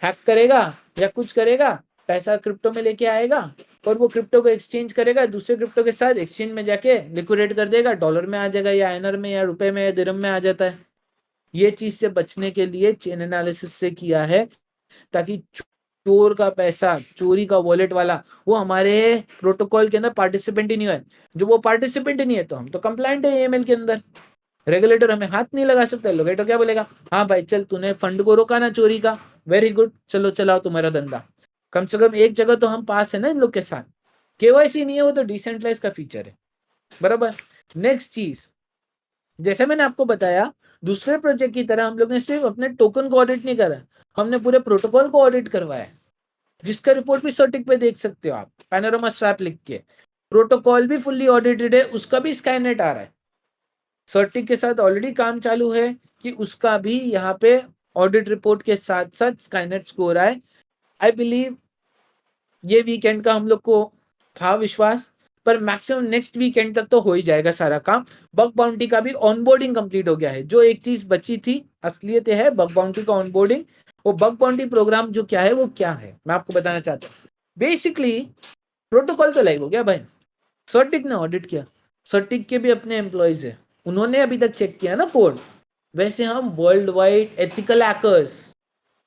हैक करेगा या कुछ करेगा, पैसा क्रिप्टो में लेके आएगा और वो क्रिप्टो को एक्सचेंज करेगा दूसरे क्रिप्टो के साथ, एक्सचेंज में जाके लिक्विडेट कर देगा, डॉलर में आ जाएगा या आयनर में या रुपए में या दिरहम में आ जाता है। ये चीज से बचने के लिए चेन एनालिसिस से किया है, ताकि चोर का पैसा, चोरी का वॉलेट वाला, वो हमारे प्रोटोकॉल के अंदर पार्टिसिपेंट ही नहीं है। जो वो पार्टिसिपेंट ही नहीं है तो हम तो कंप्लाइंट है एएमएल के अंदर, रेगुलेटर हमें हाथ नहीं लगा सकता। रेगुलेटर क्या बोलेगा, हाँ भाई चल तूने फंड को रोका ना चोरी का, वेरी गुड, चलो चलाओ तुम्हारा धंधा। कम से कम एक जगह तो हम पास है ना इन लोग के साथ। केवाईसी नहीं है, वो तो डिसेंट्रलाइज का फीचर है, बराबर। नेक्स्ट चीज, जैसे मैंने आपको बताया, दूसरे प्रोजेक्ट की तरह हम लोग ने सिर्फ अपने टोकन को ऑडिट नहीं करा, हमने पूरे प्रोटोकॉल को ऑडिट करवाया, जिसका रिपोर्ट भी सर्टिक पे देख सकते हो आप, पैनोरामा स्वैप लिख के। प्रोटोकॉल भी फुल्ली ऑडिटेड है, उसका भी स्काईनेट आ रहा है। सर्टिक के साथ ऑलरेडी काम चालू है कि उसका भी यहाँ पे ऑडिट रिपोर्ट के साथ साथ स्काईनेट स्कोर आए। आई बिलीव ये वीकेंड का हम लोग को था विश्वास, पर मैक्सिमम नेक्स्ट वीकेंड तक तो हो ही जाएगा सारा काम। बग बाउंटी का भी ऑनबोर्डिंग कंप्लीट हो गया है। जो एक चीज बची थी असलियत है बग बाउंटी का ऑनबोर्डिंग। वो बग बाउंटी प्रोग्राम जो क्या है वो क्या है मैं आपको बताना चाहता हूँ। बेसिकली प्रोटोकॉल तो लाइव हो गया भाई, सर्टिक ने ऑडिट किया, सर्टिक के भी अपने एम्प्लॉयज है, उन्होंने अभी तक चेक किया ना कोड। वैसे हम वर्ल्ड वाइड एथिकल हैकर्स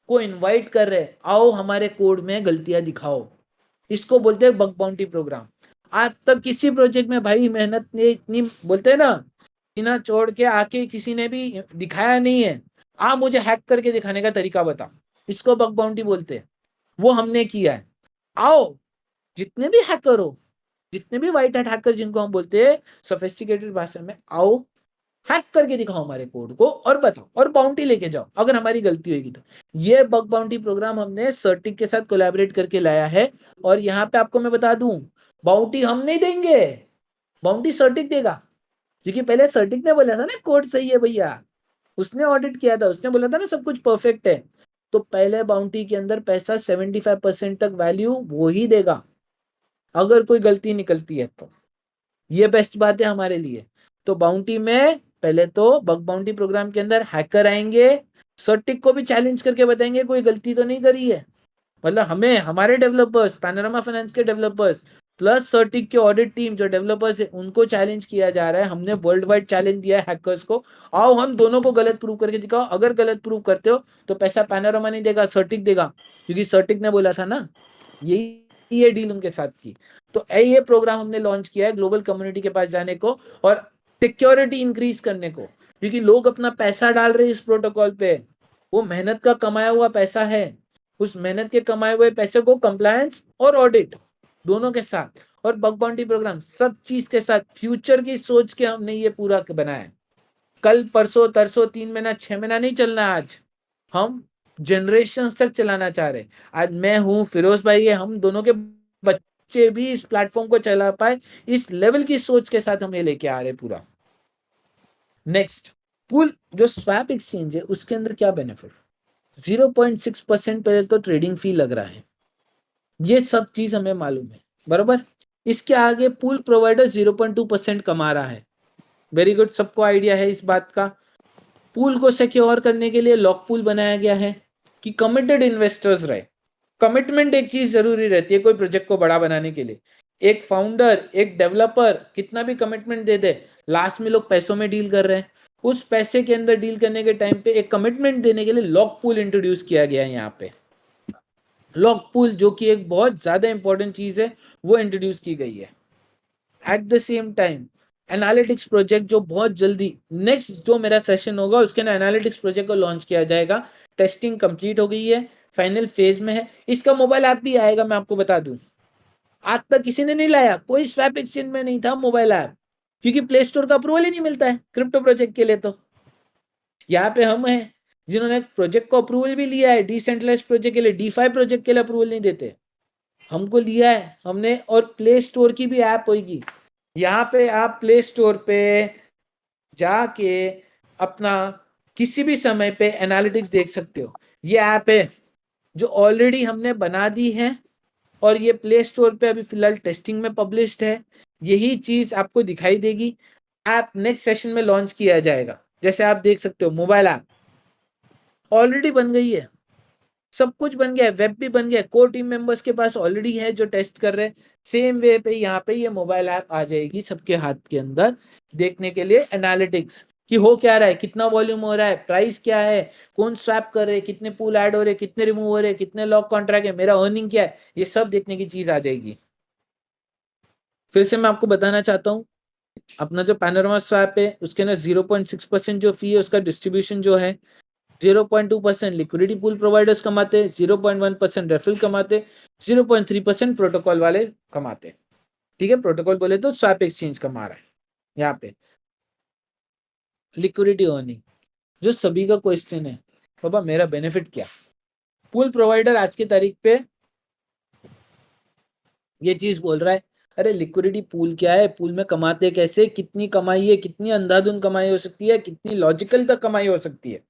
को इनवाइट कर रहे हैं, आओ हमारे कोड में गलतियां दिखाओ। इसको बोलते हैं बग बाउंटी प्रोग्राम। आज तक किसी प्रोजेक्ट में भाई मेहनत ने इतनी, बोलते हैं ना, बिना छोड़ के आके किसी ने भी दिखाया नहीं है, आ मुझे हैक करके दिखाने का तरीका बता, इसको बग बाउंटी बोलते हैं। वो हमने किया है। आओ जितने भी हैकर हो, जितने भी व्हाइट हैट हैकर जिनको हम बोलते हैं सोफिस्टिकेटेड भाषा में, आओ हैक करके दिखाओ हमारे कोड को और बताओ और बाउंटी लेके जाओ अगर हमारी गलती होगी तो। ये बग बाउंटी प्रोग्राम हमने सर्टिक के साथ कोलैबोरेट करके लाया है। और यहाँ पे आपको मैं बता दूं, बाउंटी हम नहीं देंगे, बाउंटी सर्टिक देगा। क्योंकि पहले सर्टिक ने बोला था ना कोड सही है भैया, उसने ऑडिट किया था, उसने बोला था ना सब कुछ परफेक्ट है। तो पहले बाउंटी के अंदर पैसा 75% तक वैल्यू वो ही देगा अगर कोई गलती निकलती है तो। ये बेस्ट बात है हमारे लिए। तो बाउंटी में पहले तो बग बाउंटी प्रोग्राम के अंदर हैकर आएंगे, सर्टिक को भी चैलेंज करके बताएंगे कोई गलती तो नहीं करी है। मतलब हमें, हमारे डेवलपर्स, पैनोरामा फाइनेंस के डेवलपर्स प्लस सर्टिक के ऑडिट टीम जो डेवलपर्स है उनको चैलेंज किया जा रहा है। हमने वर्ल्ड वाइड चैलेंज दिया है हैकर्स को, आओ हम दोनों को गलत प्रूव करके दिखाओ। अगर गलत प्रूव करते हो तो पैसा पैनोरामा नहीं देगा, सर्टिक देगा, क्योंकि सर्टिक ने बोला था ना, यही ये डील उनके साथ की। तो ये प्रोग्राम हमने लॉन्च किया है ग्लोबल कम्युनिटी के पास जाने को और सिक्योरिटी इंक्रीज करने को, क्योंकि लोग अपना पैसा डाल रहे हैं इस प्रोटोकॉल पे। वो मेहनत का कमाया हुआ पैसा है, उस मेहनत के कमाए हुए पैसे को कंप्लायंस और ऑडिट दोनों के साथ और बग बाउंटी प्रोग्राम सब चीज के साथ फ्यूचर की सोच के हमने ये पूरा बनाया। कल परसों तरसों 3 महीना 6 महीना नहीं चलना, आज हम जनरेशन तक चलाना चाह रहे। आज मैं हूं, फिरोज भाई है, हम दोनों के बच्चे भी इस प्लेटफॉर्म को चला पाए, इस लेवल की सोच के साथ हम ये लेके आ रहे पूरा। नेक्स्ट, पूल जो स्वैप एक्सचेंज है उसके अंदर क्या बेनिफिट, 0.6% पहले तो ट्रेडिंग फी लग रहा है, ये सब चीज हमें मालूम है, बराबर। इसके आगे पूल प्रोवाइडर 0.2% कमा रहा है, वेरी गुड, सबको आइडिया है इस बात का। पूल को सिक्योर करने के लिए लॉक पूल बनाया गया है कि कमिटेड इन्वेस्टर्स रहे। कमिटमेंट एक चीज जरूरी रहती है कोई प्रोजेक्ट को बड़ा बनाने के लिए। एक फाउंडर, एक डेवलपर कितना भी कमिटमेंट दे दे, लास्ट में लोग पैसों में डील कर रहे हैं। उस पैसे के अंदर डील करने के टाइम पे एक कमिटमेंट देने के लिए लॉक पूल इंट्रोड्यूस किया गया है यहाँ पे। लॉक पूल जो कि एक बहुत ज्यादा इंपॉर्टेंट चीज है वो इंट्रोड्यूस की गई है। Eight the same time analytics project जो बहुत जल्दी नेक्स्ट जो मेरा सेशन होगा उसके अंदर एनालिटिक्स प्रोजेक्ट को लॉन्च किया जाएगा। टेस्टिंग कंप्लीट हो गई है, फाइनल फेज में है। इसका मोबाइल ऐप भी आएगा, मैं आपको बता दूं। आज तक किसी ने नहीं लाया, कोई स्वैप एक्सचेंज में नहीं था मोबाइल ऐप, क्योंकि प्ले स्टोर का अप्रूवल ही नहीं मिलता है क्रिप्टो प्रोजेक्ट के लिए। तो यहाँ पे हम हैं जिन्होंने प्रोजेक्ट को अप्रूवल भी लिया है, डिसेंट्रलाइज प्रोजेक्ट के लिए, डीफाई प्रोजेक्ट के लिए अप्रूवल नहीं देते, हमको लिया है हमने। और प्ले स्टोर की भी ऐप होगी, यहाँ पे आप प्ले स्टोर पे जाके अपना किसी भी समय पे एनालिटिक्स देख सकते हो। ये ऐप है जो ऑलरेडी हमने बना दी है और ये प्ले स्टोर पे अभी फिलहाल टेस्टिंग में पब्लिश्ड है। यही चीज आपको दिखाई देगी। ऐप नेक्स्ट सेशन में लॉन्च किया जाएगा। जैसे आप देख सकते हो मोबाइल ऐप ऑलरेडी बन गई है, सब कुछ बन गया है, वेब भी बन गया है, कोर टीम मेंबर्स के पास ऑलरेडी है जो टेस्ट कर रहे हैं। सेम वे पे यहाँ पे ये मोबाइल ऐप आ जाएगी सबके हाथ के अंदर देखने के लिए एनालिटिक्स कि हो क्या रहा है, कितना वॉल्यूम हो रहा है, प्राइस क्या है, कौन स्वैप कर रहे हैं, कितने पूल ऐड हो रहे हैं, कितने रिमूव हो रहे हैं, कितने लॉक कॉन्ट्रैक्ट है, मेरा अर्निंग क्या है, ये सब देखने की चीज आ जाएगी। फिर से मैं आपको बताना चाहता हूँ, अपना जो पैनोरामा स्वैप है उसके अंदर 0.6% जो फी है उसका डिस्ट्रीब्यूशन जो है 0.2% लिक्विडिटी पूल प्रोवाइडर्स कमाते, 0.1% रेफरल कमाते, 0.3% प्रोटोकॉल वाले कमाते। ठीक है, प्रोटोकॉल बोले तो स्वैप एक्सचेंज कमा रहा है। यहाँ पे लिक्विडिटी अर्निंग जो सभी का क्वेश्चन है, बाबा मेरा बेनिफिट क्या। पूल प्रोवाइडर आज की तारीख पे ये चीज बोल रहा है, अरे लिक्विडिटी पूल क्या है, पूल में कमाते कैसे, कितनी कमाई है, कितनी अंधाधुंध कमाई हो सकती है, कितनी लॉजिकल तक कमाई हो सकती है।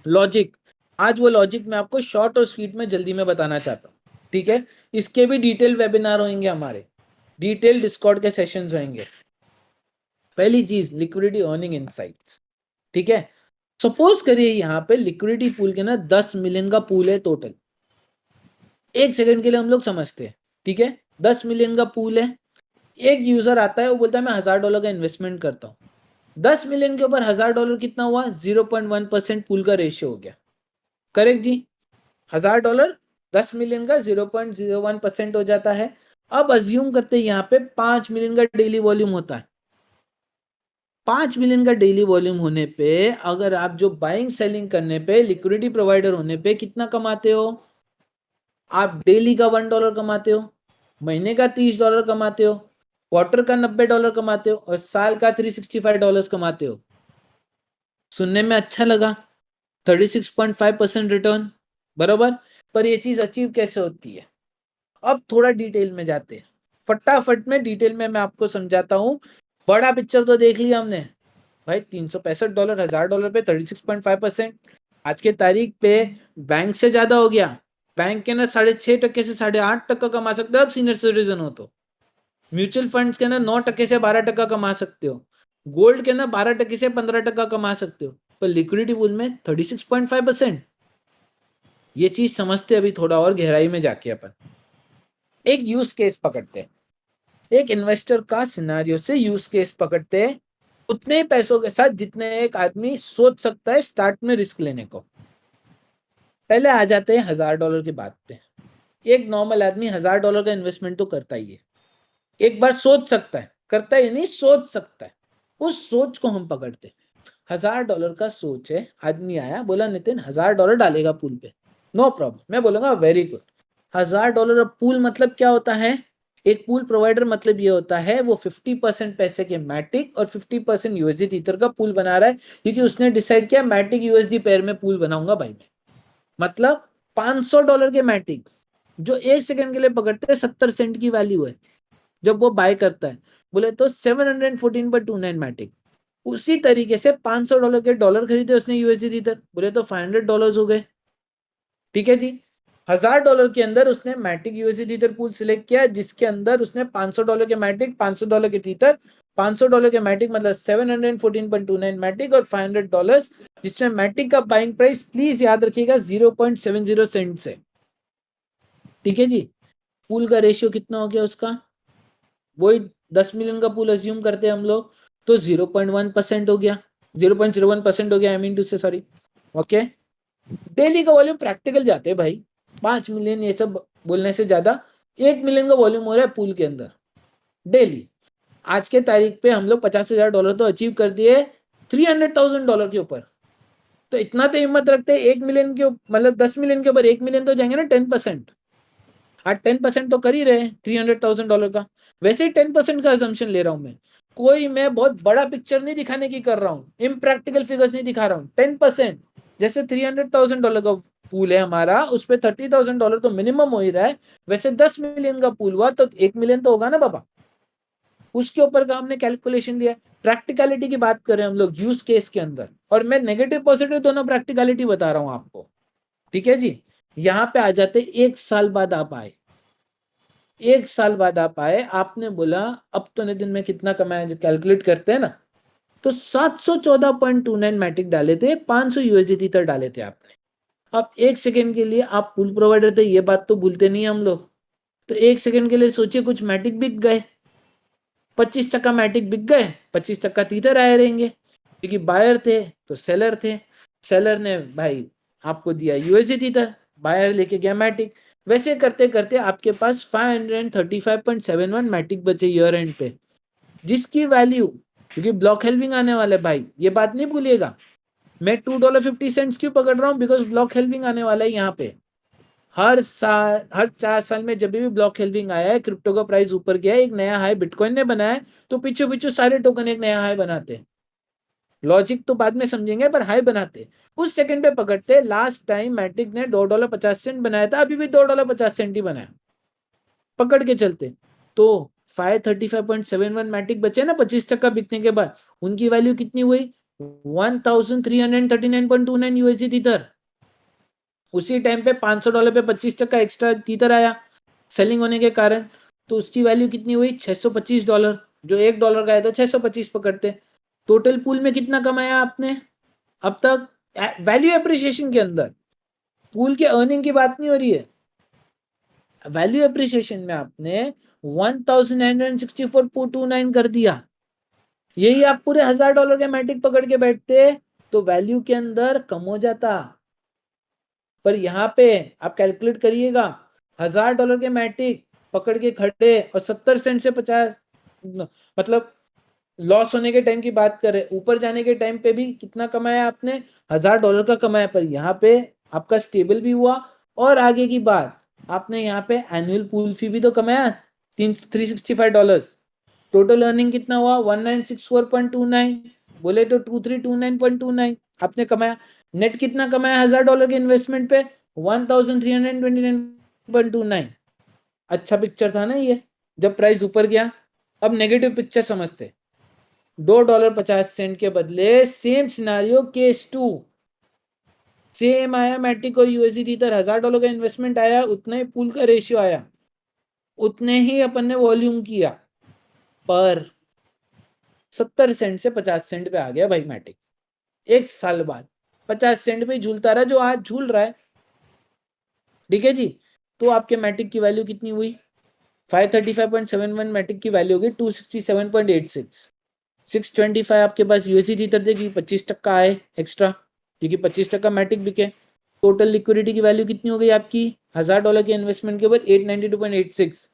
लॉजिक, आज वो लॉजिक मैं आपको शॉर्ट और स्वीट में जल्दी में बताना चाहता हूँ। ठीक है, इसके भी डिटेल वेबिनार होंगे हमारे, डिटेल डिस्कॉर्ड के सेशंस होंगे। पहली चीज लिक्विडिटी अर्निंग इनसाइट्स। ठीक है, सपोज करिए यहाँ पे लिक्विडिटी पूल के ना 10 मिलियन का पूल है टोटल। एक सेकंड के लिए हम लोग समझते हैं, ठीक है, 10 मिलियन का पूल है। एक यूजर आता है, वो बोलता है मैं $1000 का इन्वेस्टमेंट करता हूँ। 10 मिलियन के ऊपर $1000 कितना हुआ, 0.1% पूल का रेशियो हो गया। करेक्ट जी, $1000 10 मिलियन का 0.01% हो जाता है। अब अज्यूम करते हैं यहाँ पे 5 मिलियन का डेली वॉल्यूम होता है। 5 मिलियन का डेली वॉल्यूम होने पे अगर आप जो बाइंग सेलिंग करने पे लिक्विडिटी प्रोवाइडर होने पे कितना कमाते हो, आप डेली का $1 कमाते हो, महीने का $30 कमाते हो, क्वार्टर का $90 कमाते हो और साल का $365 कमाते हो। सुनने में अच्छा लगा, 36.5% रिटर्न, बराबर। पर ये चीज अचीव कैसे होती है, अब थोड़ा डिटेल में जाते हैं। फटाफट में डिटेल में मैं आपको समझाता हूँ। बड़ा पिक्चर तो देख लिया हमने भाई, $365, $1000 पे 36.5%, आज के तारीख पे बैंक से ज्यादा हो गया। बैंक के ना 6.5% से 8.5% कमा सकते हो आप सीनियर सिटीजन हो तो। म्यूचुअल फंड्स के ना 9% से 12% कमा सकते हो। गोल्ड के ना 12% से 15% कमा सकते हो। पर लिक्विडिटी पूल में 36.5%। ये चीज समझते अभी थोड़ा और गहराई में जाके अपन एक यूज केस पकड़ते हैं, एक इन्वेस्टर का सिनेरियो से यूज केस पकड़ते हैं उतने पैसों के साथ जितने एक आदमी सोच सकता है स्टार्ट में रिस्क लेने को। पहले आ जाते हैं $1000 की बात पे। एक नॉर्मल आदमी $1000 का इन्वेस्टमेंट तो करता ही है, एक बार सोच सकता है, करता ही नहीं, सोच सकता है। उस सोच को हम पकड़ते हैं। $1000 का सोच है, आदमी आया बोला नितिन $1000 डालेगा पूल पे, नो प्रॉब्लम, मैं बोलूंगा वेरी गुड। $1000 पूल मतलब क्या होता है, एक पूल प्रोवाइडर मतलब ये होता है वो 50% पैसे के मैटिक और 50% यूएसडी ईथर का पूल बना रहा है, क्योंकि उसने डिसाइड किया मैटिक यूएसडी पेयर में पूल बनाऊंगा भाई मैं। मतलब $500 के मैटिक जो एक सेकंड के लिए पकड़ते हैं 70 सेंट की वैल्यू है, जब वो बाय करता है बोले तो 714.29 मैटिक। उसी तरीके से $500 के डॉलर खरीदे उसने यूएसडी ईथर, बोले तो $500 हो गए। ठीक है जी, $1000 के अंदर उसने Matic USD ether pool select किया जिसके अंदर उसने $500 के मैटिक, $500 के ईथर, $500 के मैटिक मतलब 714.29 मैटिक और $500, जिसमें मैटिक का बाइंग प्राइस प्लीज याद रखिएगा 0.70 सेंट से। ठीक है जी, पूल का रेशियो कितना हो गया उसका, वही 10 मिलियन का पूल अज्यूम करते हैं हम लोग तो 0.1% हो गया, 0.01% हो गया, आई मीन टू से सॉरी। ओके, डेली का वॉल्यूम प्रैक्टिकल जाते हैं भाई, 5 मिलियन ये सब बोलने से ज्यादा 1 मिलियन का वॉल्यूम हो रहा है पूल के अंदर डेली। आज के तारीख पे हम लोग $50,000 तो अचीव कर दिए $300,000 के ऊपर। तो इतना तो हिम्मत रखते हैं 1 मिलियन के मतलब 10 मिलियन के ऊपर 1 मिलियन तो जाएंगे ना 10%। आज 10% तो कर ही रहे हैं $300,000 का। वैसे ही 10% का असम्पशन ले रहा हूं मैं, कोई मैं बहुत बड़ा पिक्चर नहीं दिखाने की कर रहा हूँ, इम्प्रैक्टिकल फिगर्स नहीं दिखा रहा हूँ। 10% जैसे $300,000 का पूल है हमारा, उस पर $30,000 तो मिनिमम हो ही रहा है। वैसे 10 मिलियन का पूल हुआ तो 1 मिलियन तो होगा ना बाबा, उसके ऊपर का हमने कैलकुलेशन दिया। प्रैक्टिकलिटी की बात करें हम लोग यूज केस के अंदर, और मैं नेगेटिव पॉजिटिव दोनों प्रैक्टिकलिटी बता रहा हूं आपको, ठीक है जी। यहां पे आ जाते 1 साल बाद आप आए, 1 साल बाद आप आए, आपने बोला अब तो नितिन में कितना कमाया, कैलकुलेट करते हैं ना, तो 714.29 मैट्रिक डाले थे, 500 यूएसडी तक डाले थे आपने। अब 1 सेकेंड के लिए आप पूल प्रोवाइडर थे, ये बात तो भूलते नहीं हम लोग, तो 1 सेकेंड के लिए सोचिए कुछ मैटिक बिक गए, 25% मैटिक बिक गए, 25% तीतर आए रहेंगे, क्योंकि बायर थे तो सेलर थे, सेलर ने भाई आपको दिया यूएसडी तीतर, बायर लेके गया मैटिक। वैसे करते करते आपके पास 535.71 मैटिक बचे ईयर एंड पे, जिसकी वैल्यू, क्योंकि ब्लॉक हेल्विंग आने वाला है भाई, ये बात नहीं भूलिएगा। मैं $2.50 क्यों पकड़ रहा हूँ, बिकॉज ब्लॉक हेल्विंग आने वाला है यहाँ पे। हर साल, हर 4 साल में जब भी ब्लॉक हेल्विंग आया है, क्रिप्टो का प्राइस ऊपर गया है, एक नया हाई बिटकॉइन ने बनाया, तो पीछे पीछे सारे टोकन एक नया हाई बनाते हैं। लॉजिक तो बाद में समझेंगे, पर हाई बनाते उस सेकंड पे पकड़ते। लास्ट टाइम मैटिक ने $2.50 बनाया था, अभी भी $2.50 ही बनाया, पकड़ के चलते। तो 535.71 मैटिक बचे ना 25% बिकने के बाद, उनकी वैल्यू कितनी हुई, 1339.29 यूएसडी इधर। उसी टाइम पे $500 पे 25% एक्स्ट्रा तीतर आया सेलिंग होने के कारण, तो उसकी वैल्यू कितनी हुई $625, जो $1 का है तो 625 पकड़ते। टोटल पूल में कितना कमाया आपने अब तक, वैल्यू एप्रिसिएशन के अंदर, पूल के अर्निंग की बात नहीं हो रही है, वैल्यू एप्रिसिएशन में आपने 1964.29 कर दिया। यही आप पूरे $1,000 के मैटिक पकड़ के बैठते तो वैल्यू के अंदर कम हो जाता। पर यहाँ पे आप कैलकुलेट करिएगा, $1,000 के मैटिक पकड़ के खड़े और 70 सेंट से 50, मतलब लॉस होने के टाइम की बात करें, ऊपर जाने के टाइम पे भी कितना कमाया आपने, $1,000 का कमाया। पर यहाँ पे आपका स्टेबल भी हुआ, और आगे की बात, आपने यहाँ पे एनुअल पूल फी भी तो कमाया $365। टोटल अर्निंग कितना हुआ 1964.29, बोले तो 2329.29 आपने कमाया। नेट कितना कमाया $1,000 के इन्वेस्टमेंट पे, 1329.29। अच्छा पिक्चर था ना ये, जब प्राइस ऊपर गया। अब नेगेटिव पिक्चर समझते, $2.50 के बदले सेम सिनारियो केस 2, सेम आया मैट्रिक और यूएसडी इधर, $1,000 का इन्वेस्टमेंट आया, उतना ही पूल का रेशियो आया, उतने ही अपन ने वॉल्यूम किया, पर 70 सेंट से 50 सेंट पे आ गया भाई मैटिक। 1 साल बाद 50 सेंट पे झूलता रहा, जो आज झूल रहा है, ठीक है जी। तो आपके मैटिक की वैल्यू कितनी हुई, 535.71 मैटिक की वैल्यू होगी 267.86, 625 आपके पास यूएसडी इधर देगी, 25% आए एक्स्ट्रा, क्योंकि 25% मैटिक बिके। टोटल लिक्विडिटी की वैल्यू कितनी हो गई आपकी, $1,000 के इन्वेस्टमेंट के ऊपर 892.86।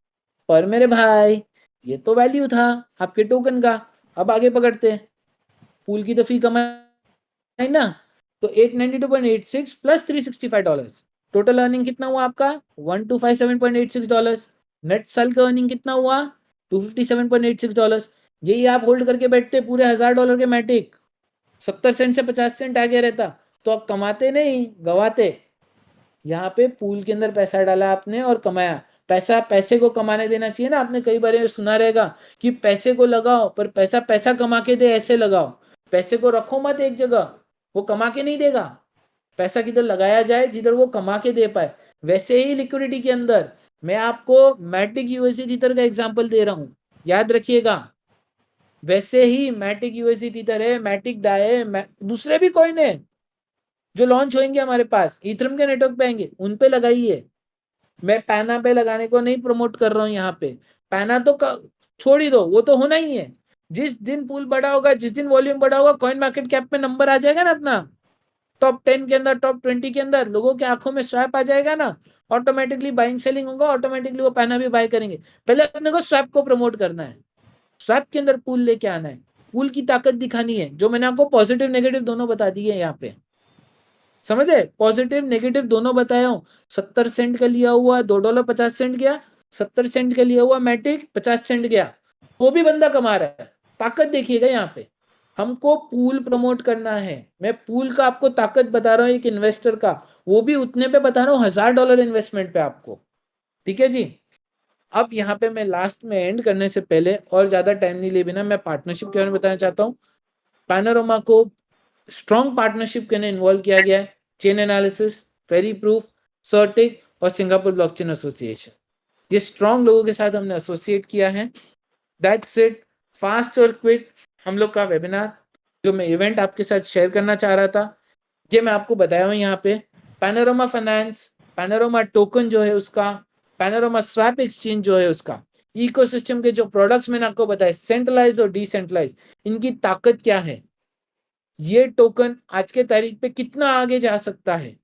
पर मेरे भाई ये तो वैल्यू था आपके टोकन का। अब आगे पकड़ते हैं, पूल की तो फी कमाई ना, तो 892.86 प्लस $365, टोटल अर्निंग कितना हुआ आपका, $1,257.86। नेट सेल का अर्निंग कितना हुआ, $257.86। यही आप होल्ड करके बैठते पूरे $1,000 के मैटिक, 70 सेंट से 50 सेंट आगे रहता, तो आप कमाते नहीं, गवाते। यहाँ पे पूल के अंदर पैसा डाला आपने और कमाया। पैसा पैसे को कमाने देना चाहिए ना, आपने कई बार सुना रहेगा कि पैसे को लगाओ, पर पैसा पैसा कमा के दे, ऐसे लगाओ। पैसे को रखो मत एक जगह, वो कमा के नहीं देगा। पैसा किधर लगाया जाए जिधर वो कमा के दे पाए। वैसे ही लिक्विडिटी के अंदर मैं आपको मैटिक यूएसडी टीथर का एग्जांपल दे रहा हूं, याद रखिएगा। वैसे ही मैटिक यूएसडी टीथर है, मैटिक डाई है, दूसरे भी कॉइन है जो लॉन्च होंगे हमारे पास, इथरम के नेटवर्क पे आएंगे, उन पे लगाइए। मैं पैना पे लगाने को नहीं प्रमोट कर रहा हूं यहाँ पे, पैना तो छोड़ ही दो, वो तो होना ही है। जिस दिन पूल बड़ा होगा, जिस दिन वॉल्यूम बड़ा होगा, कॉइन मार्केट कैप में नंबर आ जाएगा ना अपना, टॉप 10 के अंदर, टॉप 20 के अंदर, लोगों की आंखों में स्वैप आ जाएगा ना, ऑटोमेटिकली बाइंग सेलिंग होगा, ऑटोमेटिकली वो पैना भी बाय करेंगे। पहले अपने को स्वैप को प्रमोट करना है, स्वैप के अंदर पूल लेके आना है, पूल की ताकत दिखानी है, जो मैंने आपको पॉजिटिव नेगेटिव दोनों बता दी है यहाँ पे, समझे? पॉजिटिव नेगेटिव दोनों बताया हूँ। 70 सेंट का लिया हुआ $2.50 गया, 70 सेंट का लिया हुआ मैटिक 50 सेंट गया, वो भी बंदा कमा रहा है। ताकत देखिएगा यहाँ पे, हमको पूल प्रमोट करना है। मैं पूल का आपको ताकत बता रहा हूँ एक इन्वेस्टर का, वो भी उतने पे बता रहा हूँ $1000 इन्वेस्टमेंट पे आपको, ठीक है जी। अब यहाँ पे मैं लास्ट में एंड करने से पहले और ज्यादा टाइम नहीं ले बिना मैं पार्टनरशिप के बारे में बताना चाहता हूँ। पैनोरमा को स्ट्रॉन्ग पार्टनरशिप के लिए इन्वॉल्व किया गया है, चेन एनालिसिस, फेरी प्रूफ, सर्टिक और सिंगापुर ब्लॉकचेन एसोसिएशन, ये स्ट्रॉन्ग लोगों के साथ हमने एसोसिएट किया है। दैट्स इट, फास्ट और क्विक हम लोग का वेबिनार जो मैं इवेंट आपके साथ शेयर करना चाह रहा था, ये मैं आपको बताया हूँ यहाँ पे। पैनोरमा फाइनेंस, पैनोरमा टोकन जो है उसका, पैनोरमा स्वैप एक्सचेंज जो है उसका, इकोसिस्टम के जो प्रोडक्ट्स मैंने आपको बताए सेंट्रलाइज और डिसेंट्रलाइज, इनकी ताकत क्या है, ये टोकन आज के तारीख पे कितना आगे जा सकता है,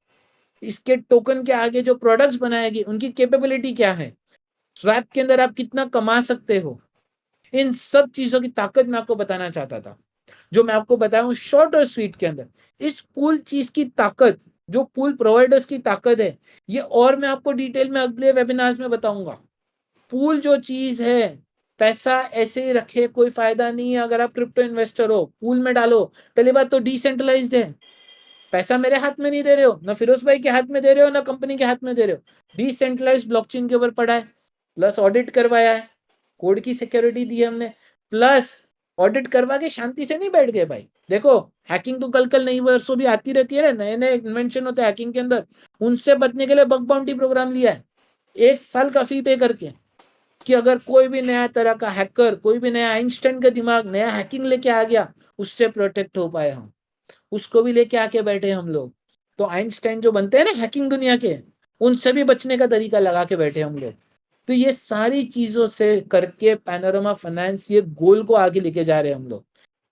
इसके टोकन के आगे जो प्रोडक्ट्स बनाएगी उनकी कैपेबिलिटी क्या है, स्वैप के अंदर आप कितना कमा सकते हो, इन सब चीजों की ताकत मैं आपको बताना चाहता था, जो मैं आपको बताया हूँ शॉर्ट और स्वीट के अंदर। इस पूल चीज की ताकत, जो पूल प्रोवाइडर्स की ताकत है, ये और मैं आपको डिटेल में अगले वेबिनार्स में बताऊंगा। पूल जो चीज है, पैसा ऐसे ही रखे कोई फायदा नहीं है। अगर आप क्रिप्टो इन्वेस्टर हो, पूल में डालो। पहली बात तो डिसेंट्रलाइज्ड है, पैसा मेरे हाथ में नहीं दे रहे हो, ना फिरोज भाई के हाथ में दे रहे हो, ना कंपनी के हाथ में दे रहे हो, डिसेंट्रलाइज्ड ब्लॉकचेन के ऊपर पड़ा है, प्लस ऑडिट करवाया है, कोड की सिक्योरिटी दी है हमने, प्लस ऑडिट करवा के शांति से नहीं बैठ गए भाई। देखो हैकिंग तो कल नई वर्षों भी आती रहती है ना, नए नए इन्वेंशन होते हैं हैकिंग के अंदर, उनसे बचने के लिए बग बाउंटी प्रोग्राम लिया है 1 साल का फी पे करके, कि अगर कोई भी नया तरह का हैकर, कोई भी नया आइंस्टाइन का दिमाग नया हैकिंग लेके आ गया, उससे प्रोटेक्ट हो पाए हम, उसको भी लेके आके बैठे हम लोग। तो आइंस्टाइन जो बनते हैं ना हैकिंग दुनिया के, उनसे भी बचने का तरीका लगा के बैठे हम लोग। तो ये सारी चीजों से करके पैनोरमा फाइनेंस ये गोल को आगे लेके जा रहे हैं हम लोग।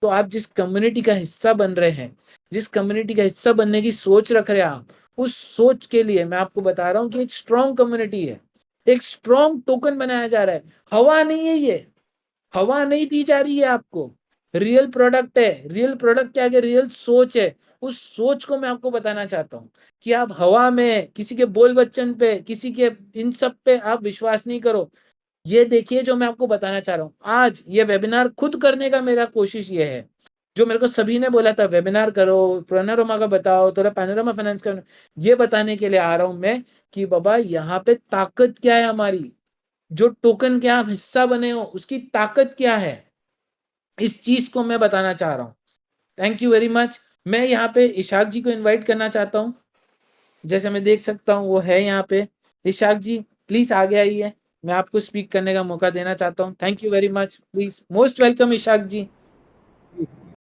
तो आप जिस कम्युनिटी का हिस्सा बन रहे हैं, जिस कम्युनिटी का हिस्सा बनने की सोच रख रहे हैं आप, उस सोच के लिए मैं आपको बता रहा हूँ कि एक स्ट्रॉन्ग कम्युनिटी है, एक स्ट्रॉन्ग टोकन बनाया जा रहा है। हवा नहीं है ये, हवा नहीं दी जा रही है आपको, रियल प्रोडक्ट है। रियल प्रोडक्ट के आगे रियल सोच है। उस सोच को मैं आपको बताना चाहता हूँ कि आप हवा में किसी के बोल बच्चन पे, किसी के इन सब पे आप विश्वास नहीं करो। ये देखिए जो मैं आपको बताना चाह रहा हूँ, आज ये वेबिनार खुद करने का मेरा कोशिश ये है, जो मेरे को सभी ने बोला था वेबिनार करो, पैनोरमा का बताओ, थोड़ा पैनोरमा फाइनेंस का, ये बताने के लिए आ रहा हूँ मैं कि बाबा यहाँ पे ताकत क्या है हमारी, जो टोकन के आप हिस्सा बने हो उसकी ताकत क्या है, इस चीज को मैं बताना चाह रहा हूँ। Thank you very much. मैं यहाँ पे इशाक जी को इनवाइट करना चाहता हूँ, जैसे मैं देख सकता हूँ वो है यहाँ पे। इशाक जी प्लीज आगे आइए, मैं आपको स्पीक करने का मौका देना चाहता हूँ। Thank you very much, please most welcome Ishaq ji.